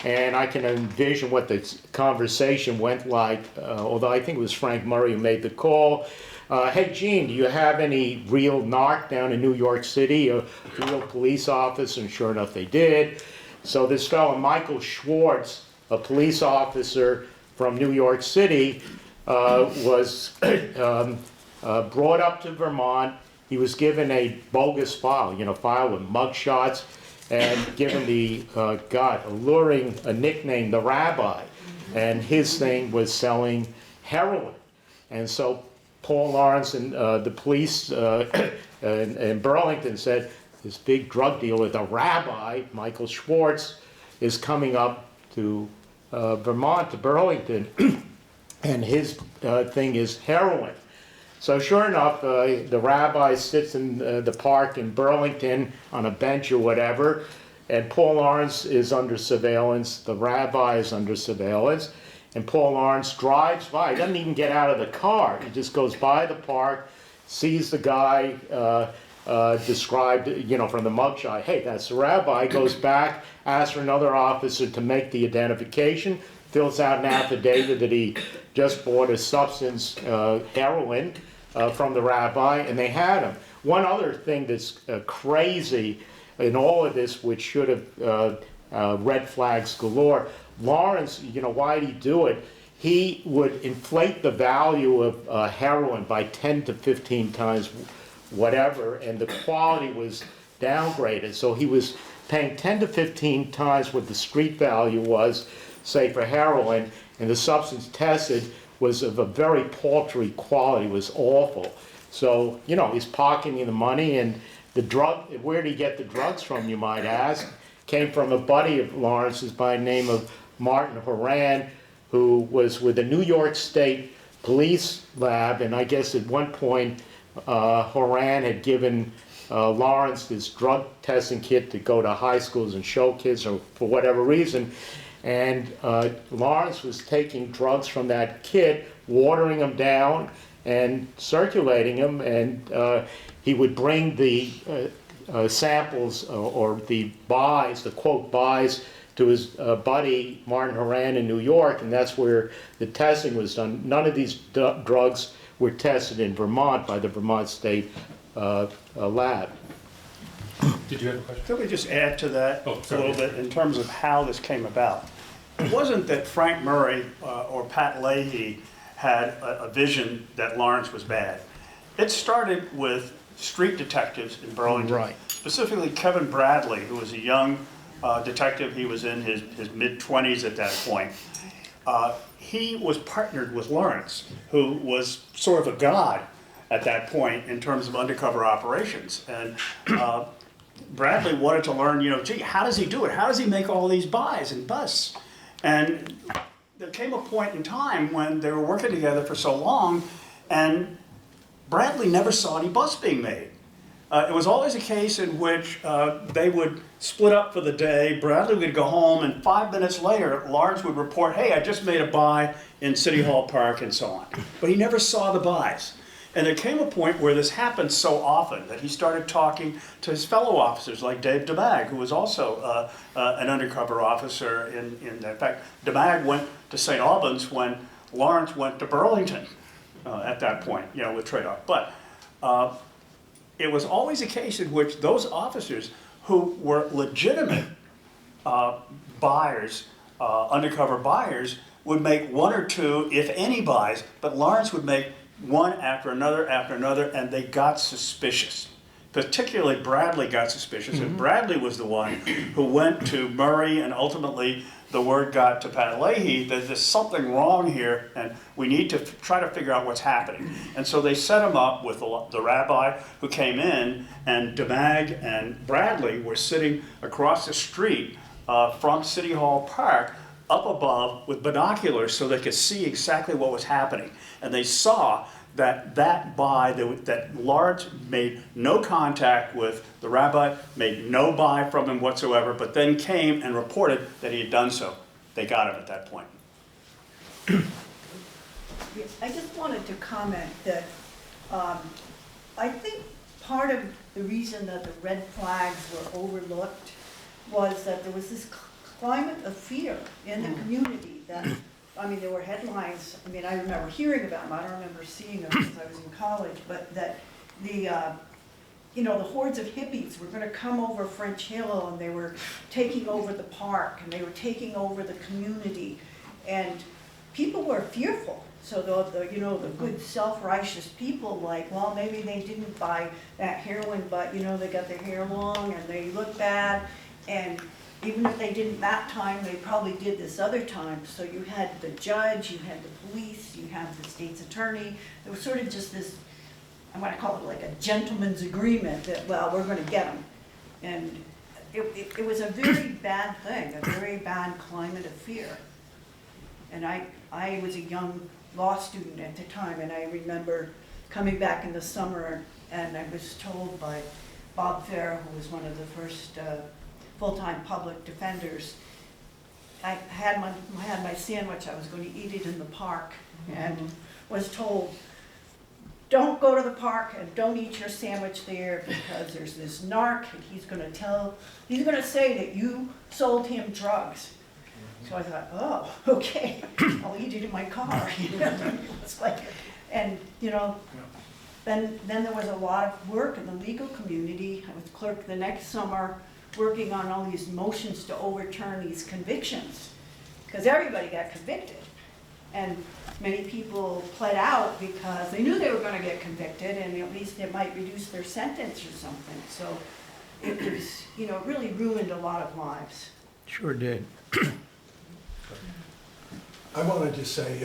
And I can envision what the conversation went like, although I think it was Frank Murray who made the call. Hey, Gene, do you have any real narc down in New York City, a real police officer? And sure enough, they did. So this fellow, Michael Schwartz, a police officer from New York City, was brought up to Vermont. He was given a bogus file, file with mugshots, and given the, alluring a nickname, the Rabbi. And his thing was selling heroin. And so Paul Lawrence and the police in Burlington said, this big drug dealer, the Rabbi, Michael Schwartz, is coming up to Vermont, to Burlington, and his thing is heroin. So sure enough, the Rabbi sits in the park in Burlington on a bench or whatever, and Paul Lawrence is under surveillance, the Rabbi is under surveillance, and Paul Lawrence drives by. He doesn't even get out of the car. He just goes by the park, sees the guy described, from the mugshot. Hey, that's the Rabbi. Goes back, asks for another officer to make the identification, fills out an affidavit that he just bought a substance, heroin, from the Rabbi, and they had him. One other thing that's crazy in all of this, which should have red flags galore, Lawrence, you know, why did he do it? He would inflate the value of heroin by 10 to 15 times whatever, and the quality was downgraded. So he was paying 10 to 15 times what the street value was, say, for heroin, and the substance tested was of a very paltry quality, was awful. So, you know, he's pocketing the money, and the drug, where did he get the drugs from, you might ask? Came from a buddy of Lawrence's by the name of Martin Horan, who was with the New York State Police Lab, and I guess at one point Horan had given Lawrence this drug testing kit to go to high schools and show kids, or for whatever reason, and Lawrence was taking drugs from that kit, watering them down and circulating them, and he would bring the samples or the buys, the quote buys, to his buddy Martin Horan in New York, and that's where the testing was done. None of these drugs were tested in Vermont by the Vermont State Lab. Did you have a question? Could we just add to that Oh, a sorry. little bit in terms of how this came about? It wasn't that Frank Murray or Pat Leahy had a vision that Lawrence was bad. It started with street detectives in Burlington. Right. Specifically Kevin Bradley, who was a young detective. He was in his mid-20s at that point. He was partnered with Lawrence, who was sort of a god at that point in terms of undercover operations. And Bradley wanted to learn, you know, gee, how does he do it? How does he make all these buys and busts? And there came a point in time when they were working together for so long, and Bradley never saw any busts being made. It was always a case in which they would split up for the day, Bradley would go home, and 5 minutes later, Lawrence would report, hey, I just made a buy in City Hall Park and so on. But he never saw the buys. And there came a point where this happened so often that he started talking to his fellow officers, like Dave DeMag, who was also an undercover officer in fact, DeMag went to St. Albans when Lawrence went to Burlington at that point, you know, with trade-off. But it was always a case in which those officers who were legitimate buyers, undercover buyers, would make one or two, if any, buys, but Lawrence would make one after another, and they got suspicious. Particularly Bradley got suspicious, and Bradley was the one who went to Murray, and ultimately the word got to Pat Leahy that there's something wrong here, and we need to try to figure out what's happening. And so they set him up with the rabbi who came in, and DeMag and Bradley were sitting across the street from City Hall Park, up above with binoculars so they could see exactly what was happening. And they saw that buy, that Lawrence made no contact with the rabbi, made no buy from him whatsoever, but then came and reported that he had done so. They got him at that point. I just wanted to comment that I think part of the reason that the red flags were overlooked was that there was this climate of fear in the community that, I mean, there were headlines, I mean, I remember hearing about them, I don't remember seeing them because I was in college, but that the, you know, the hordes of hippies were going to come over French Hill, and they were taking over the park, and they were taking over the community, and people were fearful. So the you know, the good self-righteous people, like, well, maybe they didn't buy that heroin, but, you know, they got their hair long and they look bad, and even if they didn't that time, they probably did this other time. So you had the judge, you had the police, you had the state's attorney. There was sort of just this, I want to call it like a gentleman's agreement that, well, we're going to get them. And it was a very bad thing, a very bad climate of fear. And I was a young law student at the time, and I remember coming back in the summer, and I was told by Bob Fair, who was one of the first full-time public defenders, I had my sandwich, I was going to eat it in the park, and was told, don't go to the park and don't eat your sandwich there because there's this narc, and he's going to say that you sold him drugs. So I thought, oh, okay, I'll eat it in my car. It's like, and you know, then there was a lot of work in the legal community. I was clerk the next summer, working on all these motions to overturn these convictions, because everybody got convicted. And many people pled out because they knew they were gonna get convicted, and at least it might reduce their sentence or something. So it was, you know, it really ruined a lot of lives. Sure did. I wanted to say,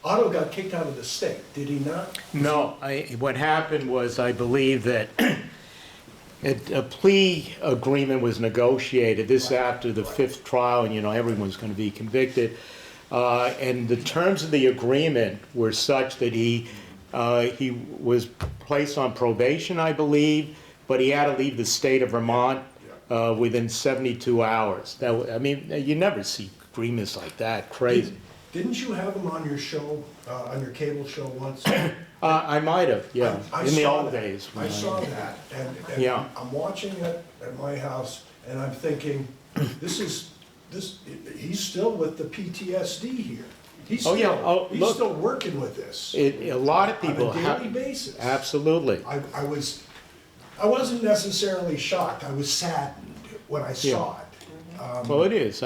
Otto got kicked out of the state, did he not? No, what happened was, I believe that a plea agreement was negotiated, this after the 5th trial, and, you know, everyone's going to be convicted. And the terms of the agreement were such that he was placed on probation, I believe, but he had to leave the state of Vermont within 72 hours. I mean, you never see agreements like that, crazy. Didn't you have him on your show, on your cable show once? I might have, yeah, in the old days. I saw that, and Yeah. I'm watching it at my house, and I'm thinking, he's still with the PTSD here. He's Oh, yeah. Oh, he's look. still working with this A lot of people on a daily basis. Absolutely. I wasn't necessarily shocked. I was saddened when I saw it. Well, it is.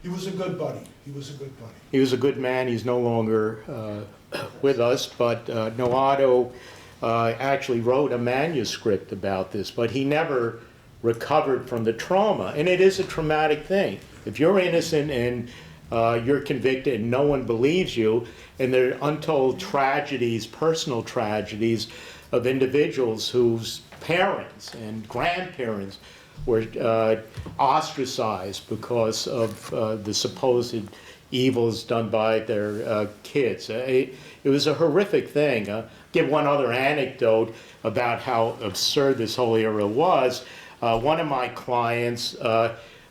He was a good buddy. He was a good buddy. He was a good man. He's no longer with us, but Noato actually wrote a manuscript about this, but he never recovered from the trauma. And it is a traumatic thing. If you're innocent and you're convicted and no one believes you, and there are untold tragedies, personal tragedies of individuals whose parents and grandparents were ostracized because of the supposed evils done by their kids. It was a horrific thing. Give one other anecdote about how absurd this whole era was. One of my clients,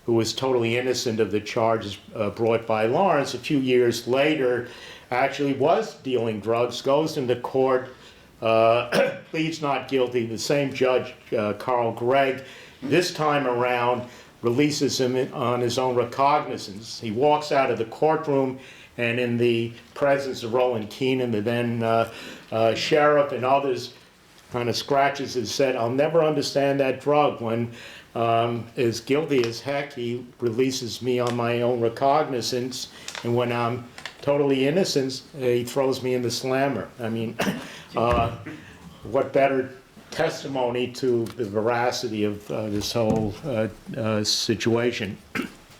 who was totally innocent of the charges brought by Lawrence, a few years later actually was dealing drugs, goes into court, pleads not guilty. The same judge, Carl Gregg, this time around releases him on his own recognizance. He walks out of the courtroom, and in the presence of Roland Keenan, the then sheriff, and others, kind of scratches his head. I'll never understand that drug. When as guilty as heck, he releases me on my own recognizance, and when I'm totally innocent, he throws me in the slammer. I mean, what better testimony to the veracity of this whole situation.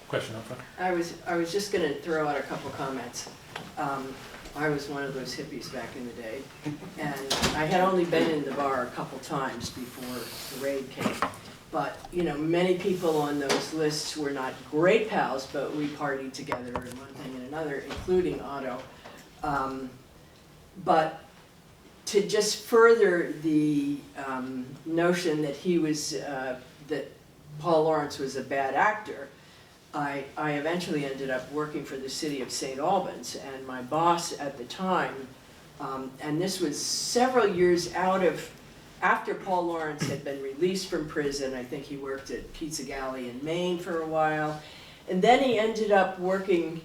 Question up front. I was just going to throw out a couple comments. I was one of those hippies back in the day, and I had only been in the bar a couple times before the raid came. But, you know, many people on those lists were not great pals, but we partied together and one thing and another, including Otto. But to just further the notion that he was, that Paul Lawrence was a bad actor, I eventually ended up working for the city of St. Albans, and my boss at the time, and this was several years after Paul Lawrence had been released from prison. I think he worked at Pizza Galley in Maine for a while, and then he ended up working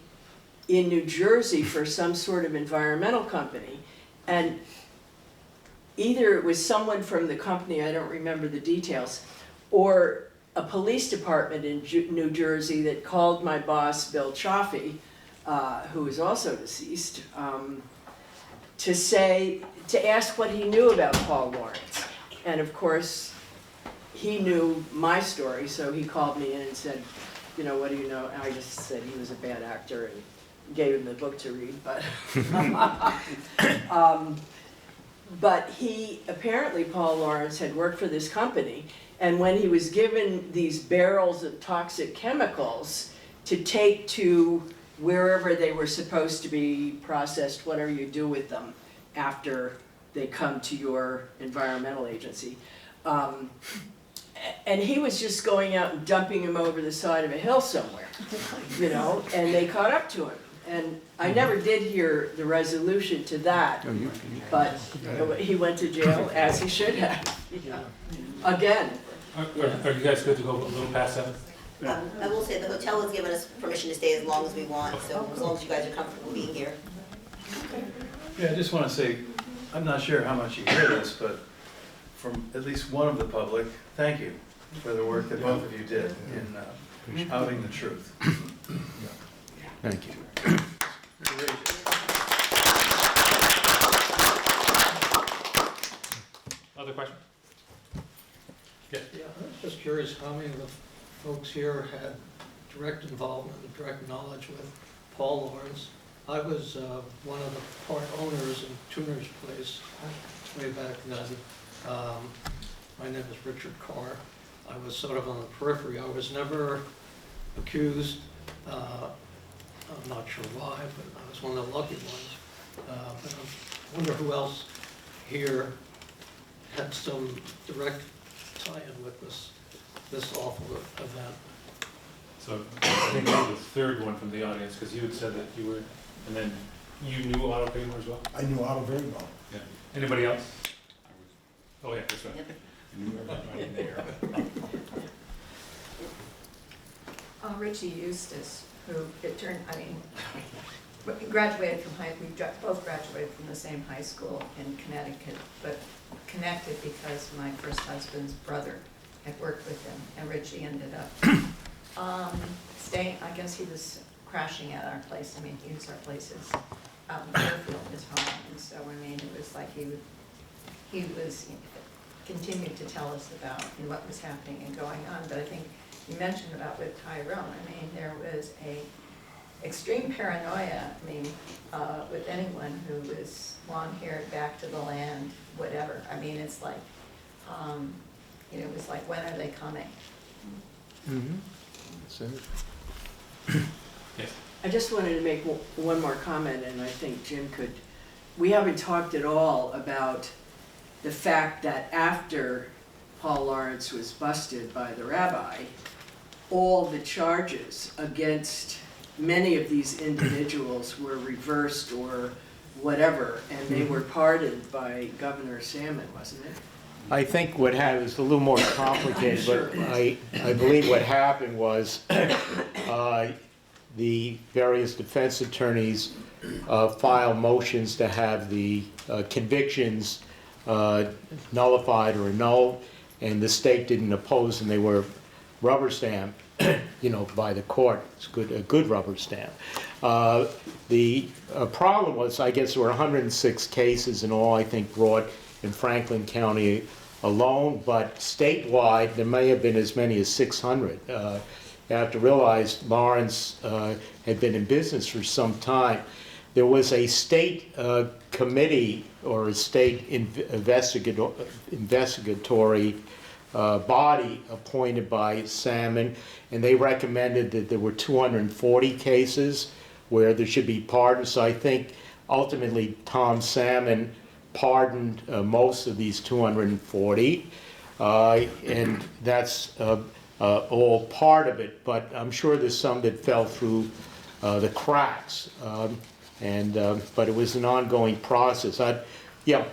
in New Jersey for some sort of environmental company, and either it was someone from the company, I don't remember the details, or a police department in New Jersey that called my boss, Bill Chaffee, who is also deceased, to ask what he knew about Paul Lawrence. And of course, he knew my story, so he called me in and said, you know, what do you know? And I just said he was a bad actor and gave him the book to read, but he, apparently Paul Lawrence had worked for this company, and when he was given these barrels of toxic chemicals to take to wherever they were supposed to be processed, whatever you do with them after they come to your environmental agency. And he was just going out and dumping them over the side of a hill somewhere, you know, and they caught up to him. And I never did hear the resolution to that, but he went to jail, as he should have, again. Are you guys good to go a little past 7? I will say the hotel has given us permission to stay as long as we want, so as long as you guys are comfortable being here. Yeah, I just want to say, I'm not sure how much you hear this, but from at least one of the public, thank you for the work that both of you did in outing the truth. Thank you. Courageous. Other questions? Yes. Yeah, I was just curious how many of the folks here had direct involvement and direct knowledge with Paul Lawrence. I was one of the part owners in Tuner's Place way back then. My name is Richard Carr. I was sort of on the periphery. I was never accused. I'm not sure why, but I was one of the lucky ones. But I wonder who else here had some direct tie-in with this awful event. So I think you're the third one from the audience, because you had said that you were, and then you knew Otto Kramer as well? I knew Otto very well. Yeah. Anybody else? Oh, yeah, that's right. I knew everybody there. Richie Eustace, who graduated from we both graduated from the same high school in Connecticut, but connected because my first husband's brother had worked with him, and Richie ended up staying, I guess he was crashing at our place. I mean, he used our places out in Fairfield, his home, and so, I mean, it was like he was, continued to tell us about what was happening and going on, but I think you mentioned about with Tyrone, I mean, there was a extreme paranoia, I mean, with anyone who was long-haired, back to the land, whatever. I mean, it's like, it was like, when are they coming? Mm-hmm. Yes. I just wanted to make one more comment, and I think Jim could. We haven't talked at all about the fact that after Paul Lawrence was busted by the rabbi, all the charges against many of these individuals were reversed or whatever, and they were pardoned by Governor Salmon, wasn't it? I think what happened is a little more complicated, Sure. but I believe what happened was the various defense attorneys filed motions to have the convictions nullified or annulled, and the state didn't oppose, and they were rubber stamped, by the court. It's a good rubber stamp. The problem was, I guess there were 106 cases in all, I think, brought in Franklin County alone, but statewide there may have been as many as 600. You have to realize Lawrence had been in business for some time. There was a state committee or a state investigatory body appointed by Salmon, and they recommended that there were 240 cases where there should be pardons. So I think ultimately Tom Salmon pardoned most of these 240, and that's all part of it, but I'm sure there's some that fell through the cracks, but it was an ongoing process. Yeah.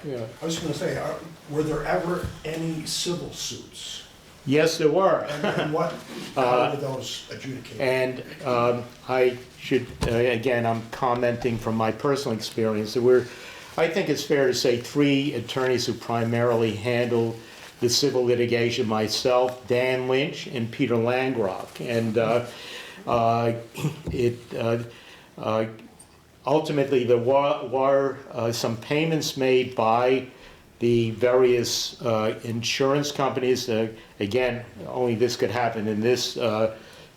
I was going to say, were there ever any civil suits? Yes, there were. And how were those adjudicated? And I should, again, I'm commenting from my personal experience. There were, I think it's fair to say, 3 attorneys who primarily handled the civil litigation: myself, Dan Lynch, and Peter Langrock. And ultimately there were some payments made by the various insurance companies. Again, only this could happen in this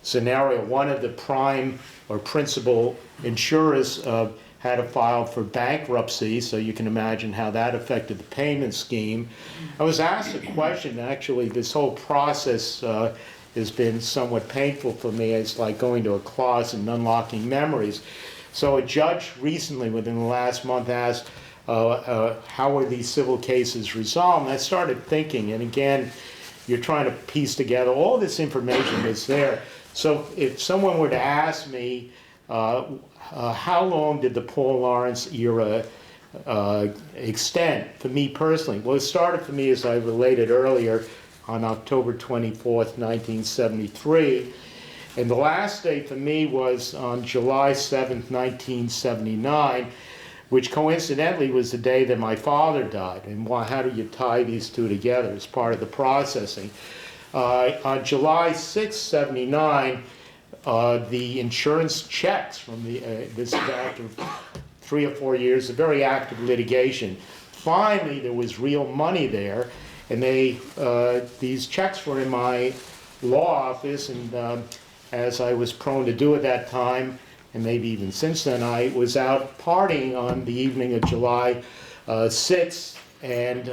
scenario. One of the prime or principal insurers had to file for bankruptcy, so you can imagine how that affected the payment scheme. I was asked a question, actually, this whole process has been somewhat painful for me. It's like going to a closet and unlocking memories. So a judge recently, within the last month, asked, how were these civil cases resolved? And I started thinking, and again, you're trying to piece together all this information that's there. So if someone were to ask me, how long did the Paul Lawrence era extend for me personally? Well, it started for me, as I related earlier, on October 24th, 1973. And the last day for me was on July 7th, 1979, which coincidentally was the day that my father died. And how do you tie these two together as part of the processing? On July 6, 79, the insurance checks from this is after 3 or 4 years of very active litigation. Finally, there was real money there, and these checks were in my law office, and as I was prone to do at that time, and maybe even since then, I was out partying on the evening of July 6th, and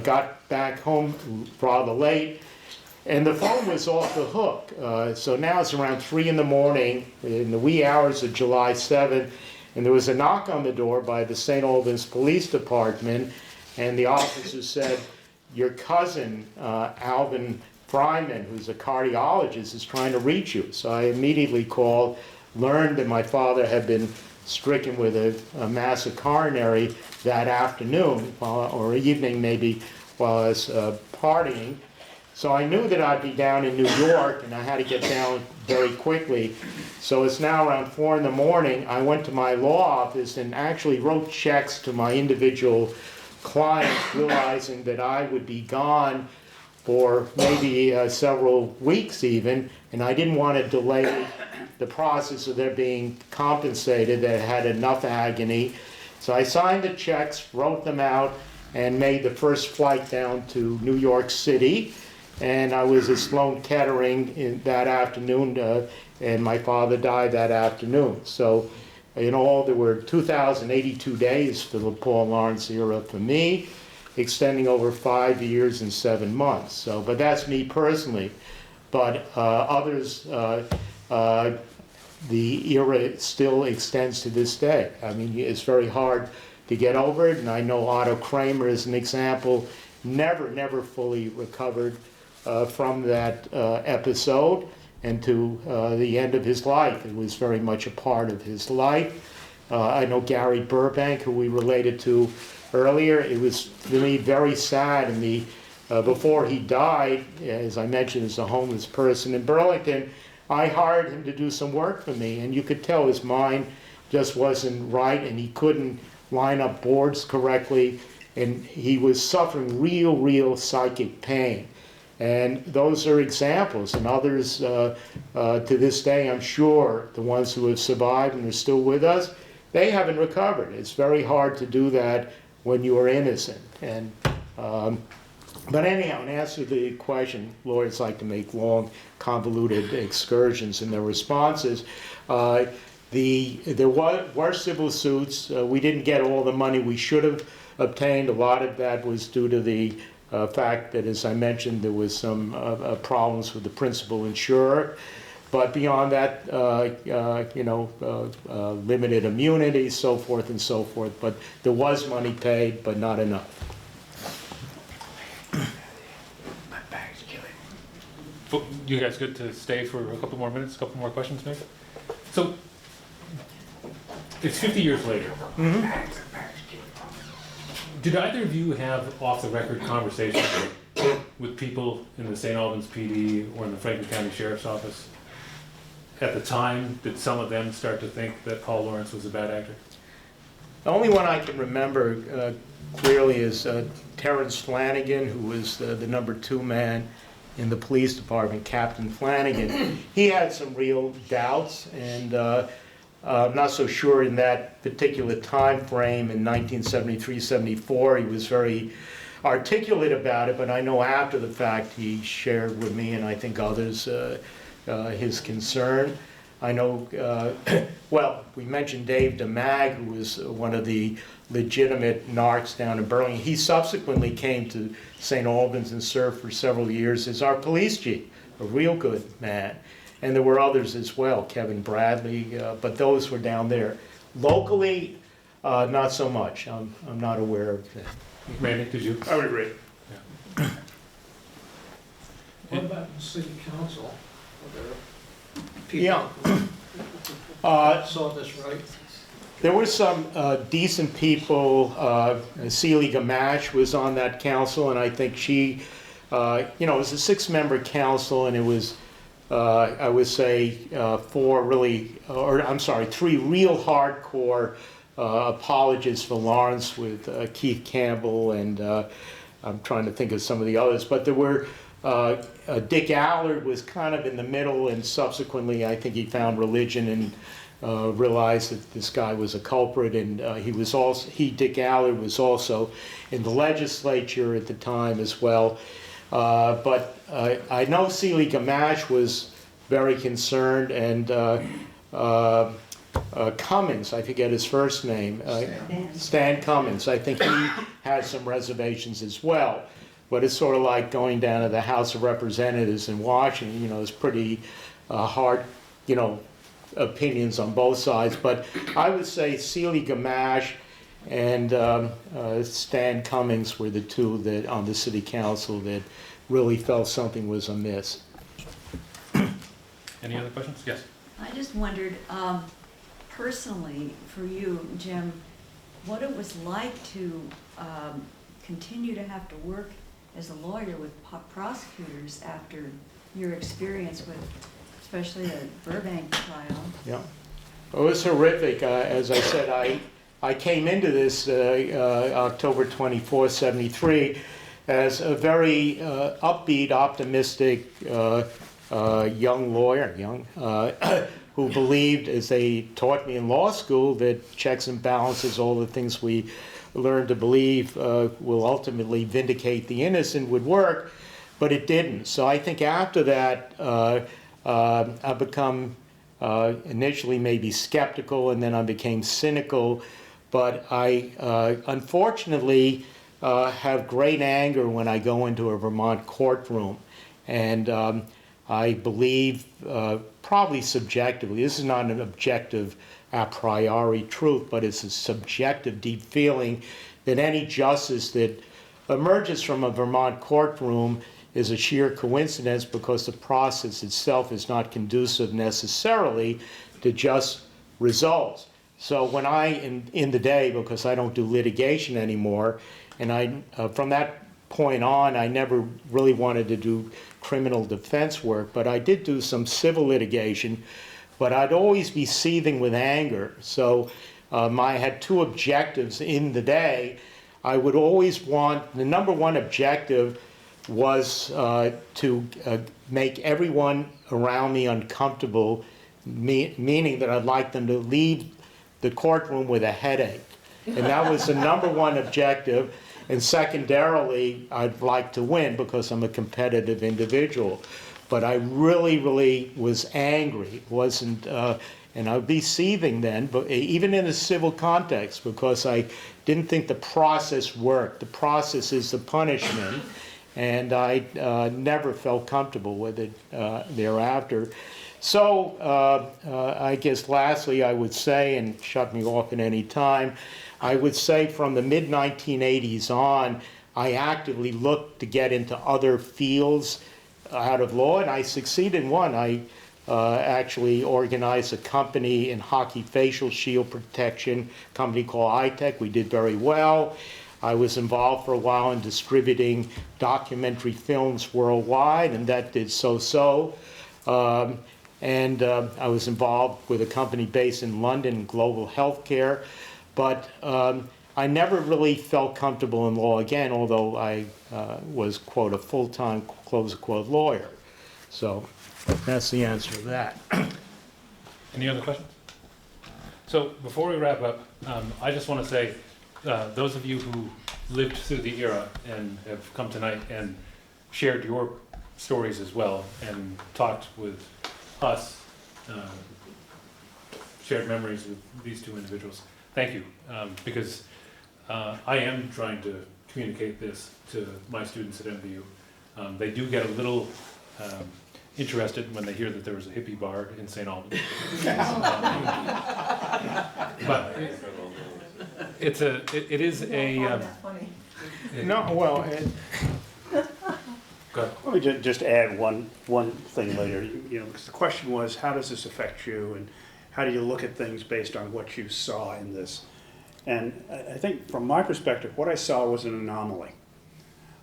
got back home rather late, and the phone was off the hook. So now it's around 3 in the morning, in the wee hours of July 7th, and there was a knock on the door by the St. Albans Police Department, and the officer said, your cousin, Alvin Fryman, who's a cardiologist, is trying to reach you. So I immediately called, learned that my father had been stricken with a massive coronary that afternoon, or evening maybe, while I was partying. So I knew that I'd be down in New York, and I had to get down very quickly. So it's now around 4 in the morning. I went to my law office and actually wrote checks to my individual clients, realizing that I would be gone for maybe several weeks even, and I didn't want to delay the process of their being compensated. That had enough agony. So I signed the checks, wrote them out, and made the first flight down to New York City. And I was at Sloan Kettering that afternoon, and my father died that afternoon. So in all, there were 2,082 days for the Paul Lawrence era for me, extending over 5 years and 7 months. So, but that's me personally. But others, the era still extends to this day. I mean, it's very hard to get over it, and I know Otto Kramer is an example, never fully recovered from that episode, and to the end of his life. It was very much a part of his life. I know Gary Burbank, who we related to earlier. It was, to me, very sad. And before he died, as I mentioned, as a homeless person in Burlington, I hired him to do some work for me, and you could tell his mind just wasn't right, and he couldn't line up boards correctly, and he was suffering real psychic pain. And those are examples, and others to this day, I'm sure, the ones who have survived and are still with us, they haven't recovered. It's very hard to do that when you are innocent. And but anyhow, in answer to the question, lawyers like to make long, convoluted excursions in their responses. There were civil suits. We didn't get all the money we should have obtained. A lot of that was due to the fact that, as I mentioned, there was some problems with the principal insurer. But beyond that, limited immunity, so forth and so forth. But there was money paid, but not enough. You guys good to stay for a couple more minutes, a couple more questions maybe? So, it's 50 years later. Mm-hmm. Did either of you have off-the-record conversations with people in the St. Albans PD or in the Franklin County Sheriff's Office? At the time, did some of them start to think that Paul Lawrence was a bad actor? The only one I can remember clearly is Terrence Flanagan, who was the number 2 man in the police department, Captain Flanagan. He had some real doubts, and I'm not so sure in that particular time frame in 1973-74 he was very articulate about it, but I know after the fact he shared with me, and I think others, his concern. I know, well, we mentioned Dave DeMag, who was one of the legitimate narcs down in Burlington. He subsequently came to St. Albans and served for several years as our police chief, a real good man. And there were others as well, Kevin Bradley, but those were down there. Locally, not so much. I'm not aware of that. Randy, did you? I would agree. Yeah. What about the city council? Were there people Yeah. who saw this right? There were some decent people. Celie Gamache was on that council, and I think she, it was a 6-member council, and it was, I would say, 3 real hardcore apologists for Lawrence with Keith Campbell, and I'm trying to think of some of the others, but there were, Dick Allard was kind of in the middle, and subsequently I think he found religion and realized that this guy was a culprit, and Dick Allard was also in the legislature at the time as well. But I know Seeley Gamache was very concerned, and Cummings, I forget his first name, Stan Cummings, I think he had some reservations as well. But it's sort of like going down to the House of Representatives in Washington, you know, it's pretty hard, you know, opinions on both sides. But I would say Seeley Gamache and Stan Cummings were the two that on the city council that really felt something was amiss. Any other questions? Yes. I just wondered, personally, for you, Jim, what it was like to continue to have to work as a lawyer with prosecutors after your experience with, especially the Burbank trial. Yeah, it was horrific. As I said, I came into this October 24th, 73, as a very upbeat, optimistic young lawyer, who believed, as they taught me in law school, that checks and balances, all the things we learned to believe will ultimately vindicate the innocent, would work, but it didn't. So I think after that, I've become initially maybe skeptical, and then I became cynical, but I unfortunately have great anger when I go into a Vermont courtroom, and I believe, probably subjectively, this is not an objective a priori truth, but it's a subjective deep feeling that any justice that emerges from a Vermont courtroom is a sheer coincidence, because the process itself is not conducive necessarily to just results. So when in the day, because I don't do litigation anymore, and from that point on, I never really wanted to do criminal defense work, but I did do some civil litigation, but I'd always be seething with anger. So I had two objectives in the day. I would always want, the number one objective was to make everyone around me uncomfortable, meaning that I'd like them to leave the courtroom with a headache. And that was the number one objective. And secondarily, I'd like to win because I'm a competitive individual. But I really, really was angry. Wasn't, and I'd be seething then, but even in a civil context, because I didn't think the process worked. The process is the punishment, and I never felt comfortable with it thereafter. So I guess lastly I would say, and shut me off at any time, I would say from the mid-1980s on, I actively looked to get into other fields out of law, and I succeeded in one. I actually organized a company in hockey facial shield protection, a company called iTech. We did very well. I was involved for a while in distributing documentary films worldwide, and that did so-so. And I was involved with a company based in London, Global Healthcare. But I never really felt comfortable in law again, although I was, quote, a full-time, close quote, lawyer. So that's the answer to that. Any other questions? So before we wrap up, I just want to say, those of you who lived through the era and have come tonight and shared your stories as well and talked with us, shared memories with these two individuals, thank you, because I am trying to communicate this to my students at MVU. They do get a little interested when they hear that there was a hippie bar in St. Albans. But it is a... No, well... Go ahead. Let me just add one thing later, you know, because the question was, how does this affect you, and how do you look at things based on what you saw in this? And I think from my perspective, what I saw was an anomaly.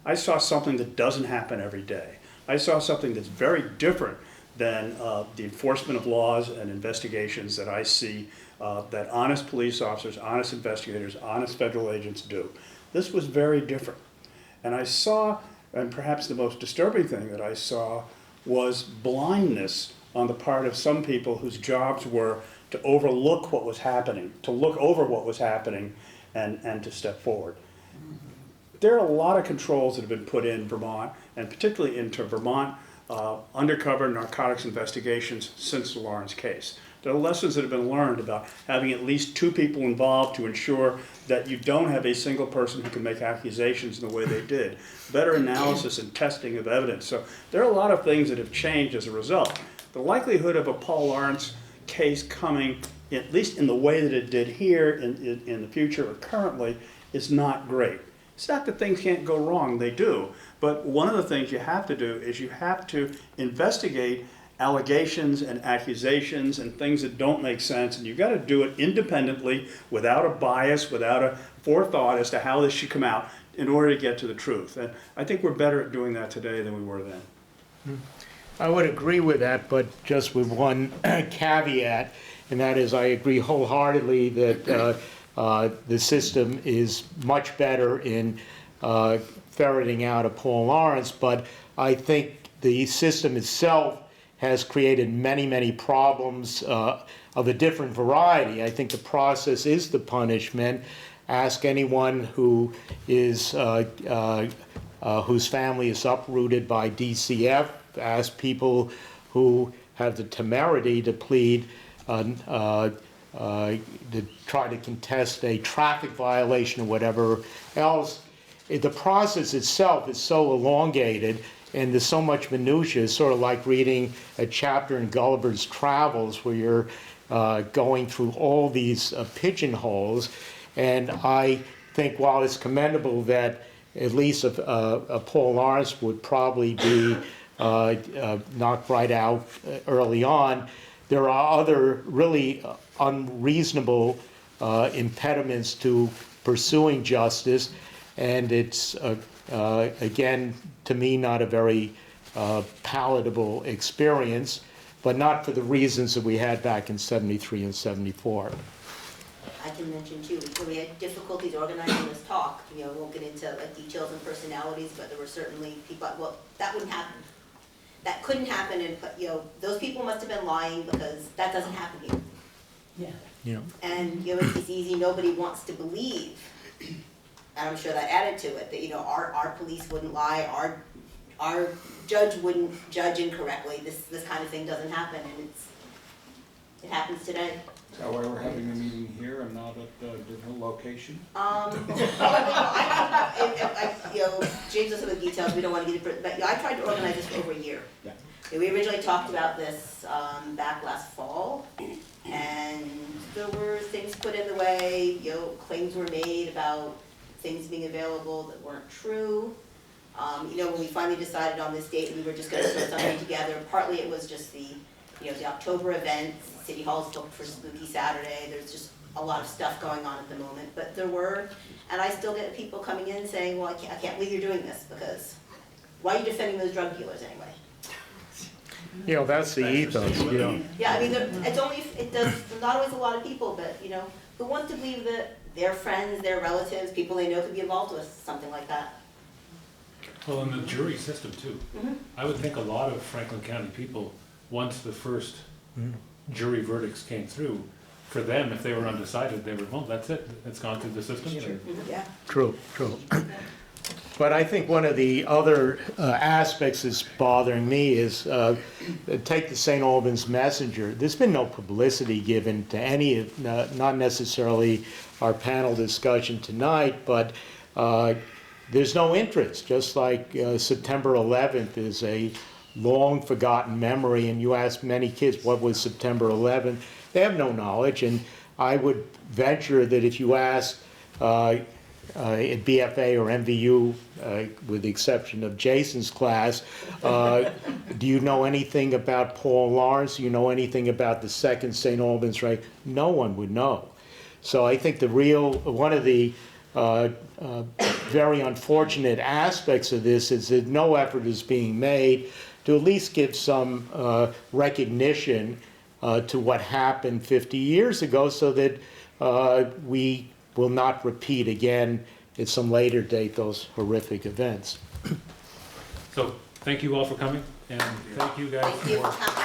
I saw something that doesn't happen every day. I saw something that's very different than the enforcement of laws and investigations that I see that honest police officers, honest investigators, honest federal agents do. This was very different. And I saw, and perhaps the most disturbing thing that I saw was blindness on the part of some people whose jobs were to overlook what was happening, to look over what was happening and to step forward. There are a lot of controls that have been put in Vermont, and particularly into Vermont undercover narcotics investigations since the Lawrence case. There are lessons that have been learned about having at least 2 people involved to ensure that you don't have a single person who can make accusations in the way they did. Better analysis and testing of evidence. So there are a lot of things that have changed as a result. The likelihood of a Paul Lawrence case coming, at least in the way that it did here in the future or currently, is not great. It's not that things can't go wrong, they do. But one of the things you have to do is you have to investigate allegations and accusations and things that don't make sense, and you've got to do it independently, without a bias, without a forethought as to how this should come out in order to get to the truth. And I think we're better at doing that today than we were then. I would agree with that, but just with one caveat, and that is I agree wholeheartedly that the system is much better in ferreting out a Paul Lawrence, but I think the system itself has created many, many problems of a different variety. I think the process is the punishment. Ask anyone who is whose family is uprooted by DCF. Ask people who have the temerity to plead to try to contest a traffic violation or whatever else. The process itself is so elongated, and there's so much minutia. It's sort of like reading a chapter in Gulliver's Travels where you're going through all these pigeonholes. And I think while it's commendable that at least a Paul Lawrence would probably be knocked right out early on, there are other really unreasonable impediments to pursuing justice, and it's again, to me, not a very palatable experience, but not for the reasons that we had back in '73 and '74. I can mention too, we had difficulties organizing this talk. You know, we won't get into like details and personalities, but there were certainly people, well, that wouldn't happen. That couldn't happen, and you know, those people must have been lying because that doesn't happen here. Yeah. Yeah. And you know, it's easy, nobody wants to believe. And I'm sure that added to it, that you know, our police wouldn't lie, our judge wouldn't judge incorrectly. This kind of thing doesn't happen, and it happens today. Is that why we're having a meeting here and not at a different location? You know, James knows some of the details, we don't want to get into, but I tried to organize this for over a year. Yeah. We originally talked about this back last fall, and there were things put in the way, you know, claims were made about things being available that weren't true. You know, when we finally decided on this date, we were just gonna throw something together. Partly it was just the, you know, the October events, City Hall's booked for Spooky Saturday. There's just a lot of stuff going on at the moment, but there were, and I still get people coming in saying, well, I can't believe you're doing this, because why are you defending those drug dealers anyway? You know, that's the ethos, you know. Yeah, I mean, there's not always a lot of people, but, you know, who want to believe that their friends, their relatives, people they know could be involved with something like that. Well, in the jury system too. I would think a lot of Franklin County people, once the first jury verdicts came through, for them, if they were undecided, they were, well, that's it, it's gone through the system. Yeah. True, true. But I think one of the other aspects that's bothering me is, take the St. Albans Messenger. There's been no publicity given to any of, not necessarily our panel discussion tonight, but there's no interest. Just like September 11th is a long forgotten memory, and you ask many kids what was September 11th, they have no knowledge. And I would venture that if you ask at BFA or MVU, with the exception of Jason's class, do you know anything about Paul Lawrence? Do you know anything about the second St. Albans raid? No one would know. So I think one of the very unfortunate aspects of this is that no effort is being made to at least give some recognition to what happened 50 years ago so that we will not repeat again at some later date those horrific events. So, thank you all for coming, and thank you guys Thank you for for coming.